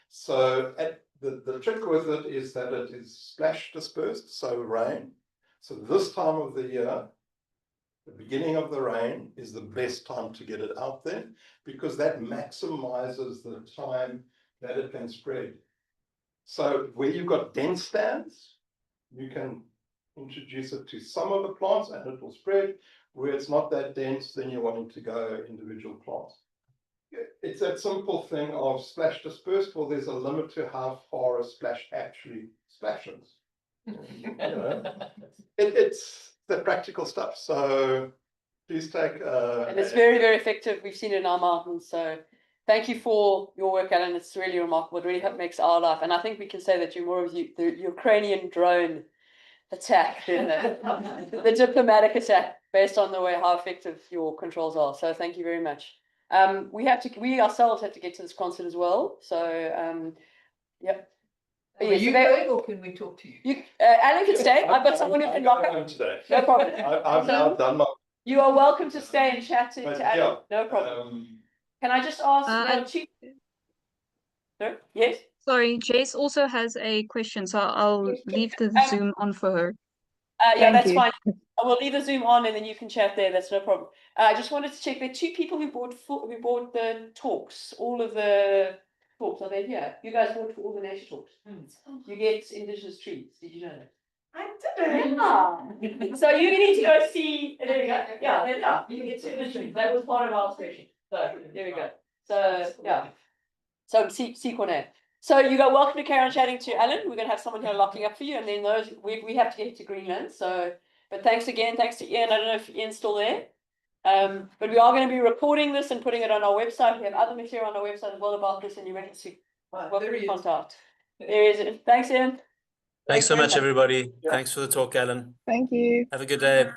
So the trick with it is that it is splash dispersed, so rain. So this time of the year, the beginning of the rain is the best time to get it out there, because that maximizes the time that it can spread. So where you've got dense stands, you can introduce it to some of the plants and it will spread. Where it's not that dense, then you're wanting to go individual plants. It's that simple thing of splash dispersed. Well, there's a limit to how far a splash actually splashes. It's the practical stuff. So please take. And it's very, very effective. We've seen it in our mountains. So thank you for your work, Alan. It's really remarkable. It really makes our life. And I think we can say that you're more of the Ukrainian drone attack than the diplomatic attack, based on the way how effective your controls are. So thank you very much. We ourselves have to get to this concert as well. So yep. Are you going, or can we talk to you? Alan can stay. I've got someone who can lock up. Today. No problem. I've now done my. You are welcome to stay and chat to Alan. Yeah, no problem. Can I just ask? Sorry? Yes. Sorry, Jace also has a question, so I'll leave the Zoom on for her. Yeah, that's fine. I will leave the Zoom on, and then you can chat there. That's no problem. I just wanted to check. There are 2 people who bought the talks. All of the talks, are they here? You guys bought for all the nature talks. You get indigenous trees. Did you know that? I didn't. Yeah. So you need to go see. There we go. Yeah, there they are. You can get indigenous trees. That was part of our session. So there we go. So yeah. So see Cornet. So you are welcome to carry on chatting to Alan. We're going to have someone here locking up for you, and then those we have to get to Greenland. So, but thanks again. Thanks to Iain. I don't know if Ian's still there. But we are going to be recording this and putting it on our website. We have other material on our website as well about this, and you can see what we contact. There is. Thanks, Iain. Thanks so much, everybody. Thanks for the talk, Alan. Thank you. Have a good day.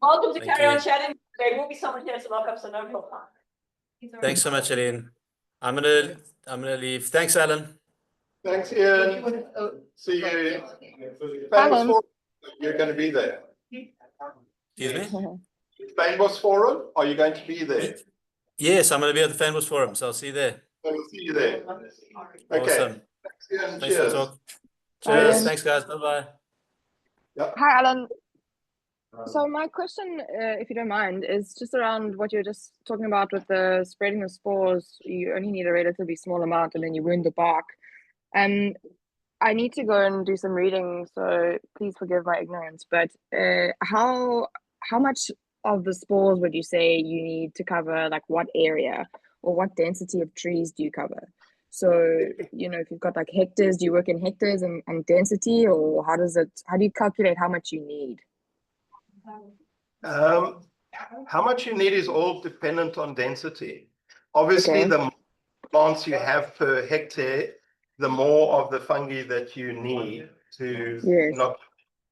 Welcome to carry on chatting. There will be someone here to lock up, so no problem. Thanks so much, Iain. I'm gonna leave. Thanks, Alan. Thanks, Iain. See you. You're going to be there. Excuse me? Fynbos Forum, are you going to be there? Yes, I'm going to be at the Fynbos Forum, so I'll see you there. I will see you there. Okay. Awesome. Thanks, Iain. Thanks for the talk. Cheers. Thanks, guys. Bye-bye. Yep. Hi, Alan. So my question, if you don't mind, is just around what you're just talking about with the spreading of spores. You only need a relatively small amount, and then you wound the bark. I need to go and do some reading, so please forgive my ignorance. But how much of the spores would you say you need to cover? Like what area or what density of trees do you cover? So, you know, if you've got like hectares, do you work in hectares and density, or how do you calculate how much you need? How much you need is all dependent on density. Obviously, Okay. the more plants you have per hectare, the more of the fungi that you need to knock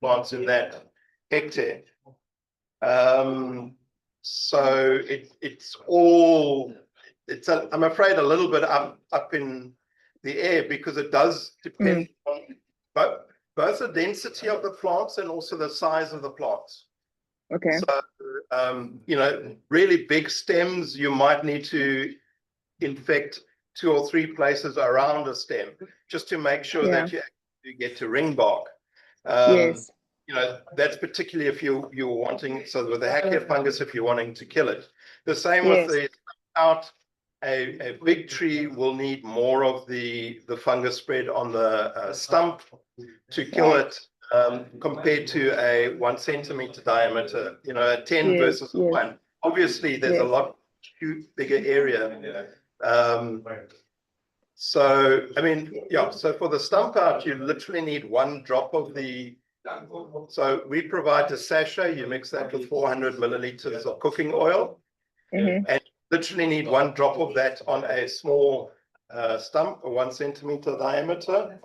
plants in that hectare. So it's all, I'm afraid, a little bit up in the air, because it does depend on both the density of the plants and also the size of the plants. Okay. So, you know, really big stems, you might need to infect 2 or 3 places around a stem just to make sure that you actually get to ring bark. You know, that's particularly if you're wanting, so with the Hackia fungus, if you're wanting to kill it. The same with the a big tree will need more of the fungus spread on the stump to kill it, compared to a 1 centimeter diameter, you know, a 10 versus 1. Obviously, there's a lot bigger area. So, I mean, yeah, so for the stump out, you literally need 1 drop of the, so we provide a sachet, you mix that with 400 milliliters of cooking oil, and literally need 1 drop of that on a small stump, a 1 centimeter diameter.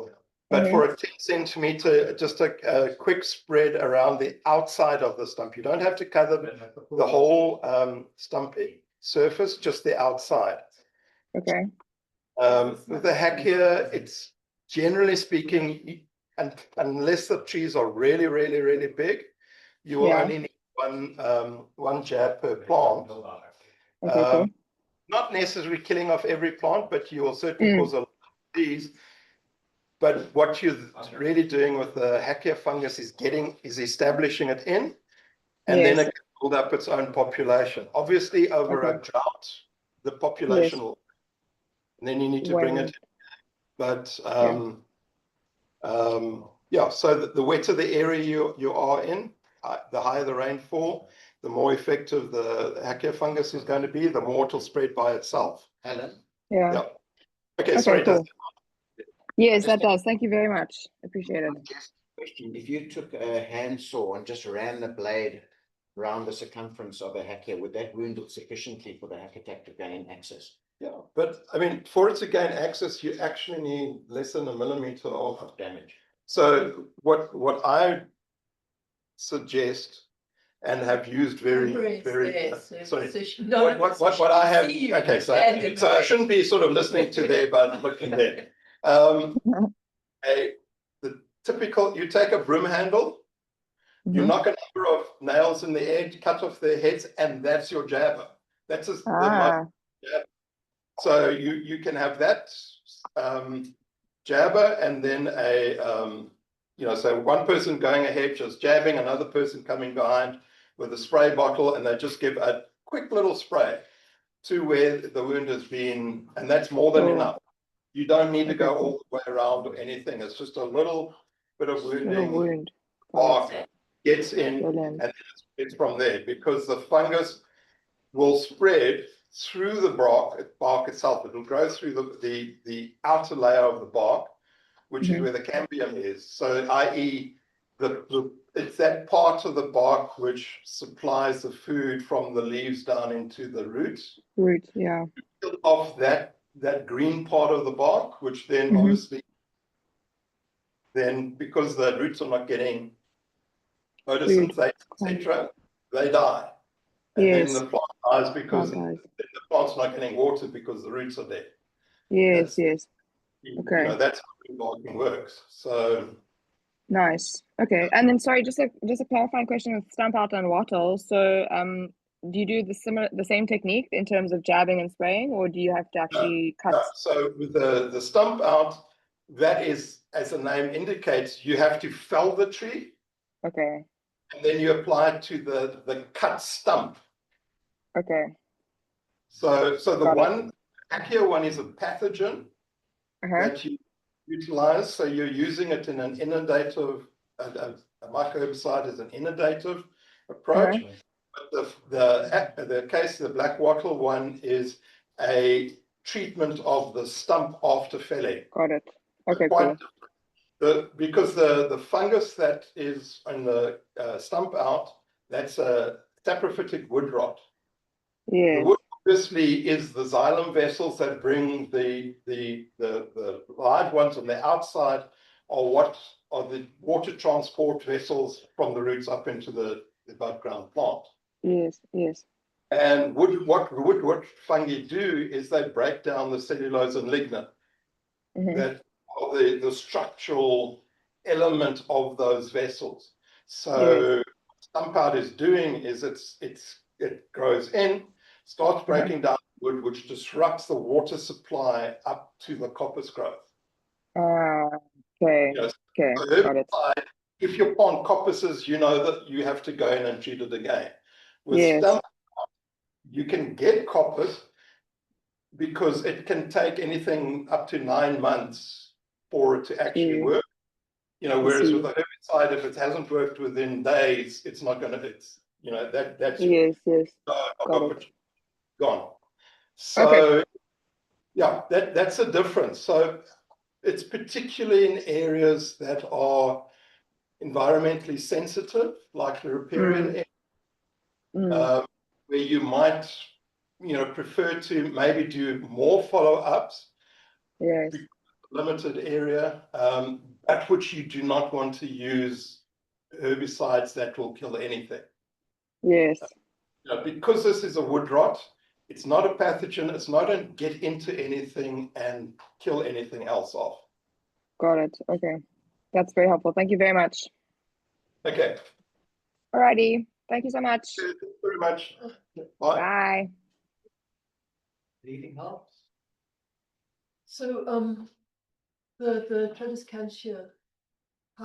But for a 10 centimeter, just a quick spread around the outside of the stump. You don't have to cover the whole stump surface, just the outside. Okay. With the Hackia, it's generally speaking, and unless the trees are really, really, really big, you will only need one jab per plant. Okay, cool. Not necessarily killing off every plant, but you will certainly cause a lot of disease. But what you're really doing with the Hackia fungus is establishing it in, and then it can build up its own population. Obviously, over a drought, the population will, and then you need to bring it. But yeah, so the wetter the area you are in, the higher the rainfall, the more effective the Hackia fungus is going to be, the more it will spread by itself. Helen? Yeah. Okay, sorry. Cool. Yes, that does. Thank you very much. Appreciate it. Question. If you took a handsaw and just ran the blade around the circumference of a Hackia, would that wound it sufficiently for the Hackia to gain access? Yeah, but I mean, for it to gain access, you actually need less than 1 millimeter of damage. So what I suggest and have used very sorry, what I have, okay, so I shouldn't be sort of listening to there, but looking there. The typical, you take a broom handle, you knock a number of nails in the air, cut off their heads, and that's your jabber. That's the most jabber. So you can have that jabber, and then you know, so one person going ahead just jabbing, another person coming behind with a spray bottle, and they just give a quick little spray to where the wound has been, and that's more than enough. You don't need to go all the way around or anything. It's just a little bit of wounding. Bark gets in, and it's from there, because the fungus will spread through the bark itself. It will go through the outer layer of the bark, which is where the cambium is. So, i.e., it's that part of the bark which supplies the food from the leaves down into the roots. Of that green part of the bark, which then obviously, then because the roots are not getting photosynthase, etc., they die. And then the plant dies because the plant's not getting water because the roots are dead. You know, that's how barking works. So nice. Okay, and then sorry, just a clarifying question with stump out and wattle. So do you do the same technique in terms of jabbing and spraying, or do you have to actually cut? No. So with the stump out, that is, as the name indicates, you have to fell the tree. Okay. And then you apply it to the cut stump. Okay. So the Hackia one is a pathogen that utilized. So you're using it in an inundative, a mycoherbicide is an inundative approach. But the case of the black wattle one is a treatment of the stump after felling. Got it. Okay, Quite cool. different. Because the fungus that is on the stump out, that's a saprophytic wood rot. Yeah. The wood obviously is the xylem vessels that bring the live ones on the outside are what are the water transport vessels from the roots up into the above ground plant. Yes, yes. And what fungi do is they break down the cellulose and lignin that are the structural element of those vessels. So stump out is doing is it grows in, starts breaking down wood, which disrupts the water supply up to the coppice growth. Okay. Yes. Okay. So Got it. if you plant coppices, you know that you have to go in and treat it again. With Yes. stump out, you can get coppice because it can take anything up to 9 months for it to actually work. You know, whereas with a herbicide, if it hasn't worked within days, it's not going to, it's, you know, that's yes, yes. Got it. Gone. So, yeah, that's a difference. So it's particularly in areas that are environmentally sensitive, like the riparian area, where you might, you know, prefer to maybe do more follow-ups. Yes. Limited area, at which you do not want to use herbicides that will kill anything. Yes. You know, because this is a wood rot, it's not a pathogen, it's not going to get into anything and kill anything else off. Got it. Okay. That's very helpful. Thank you very much. Okay. Alrighty. Thank you so much. Thank you very much. Bye. Bye. Anything else? So the Tradescantia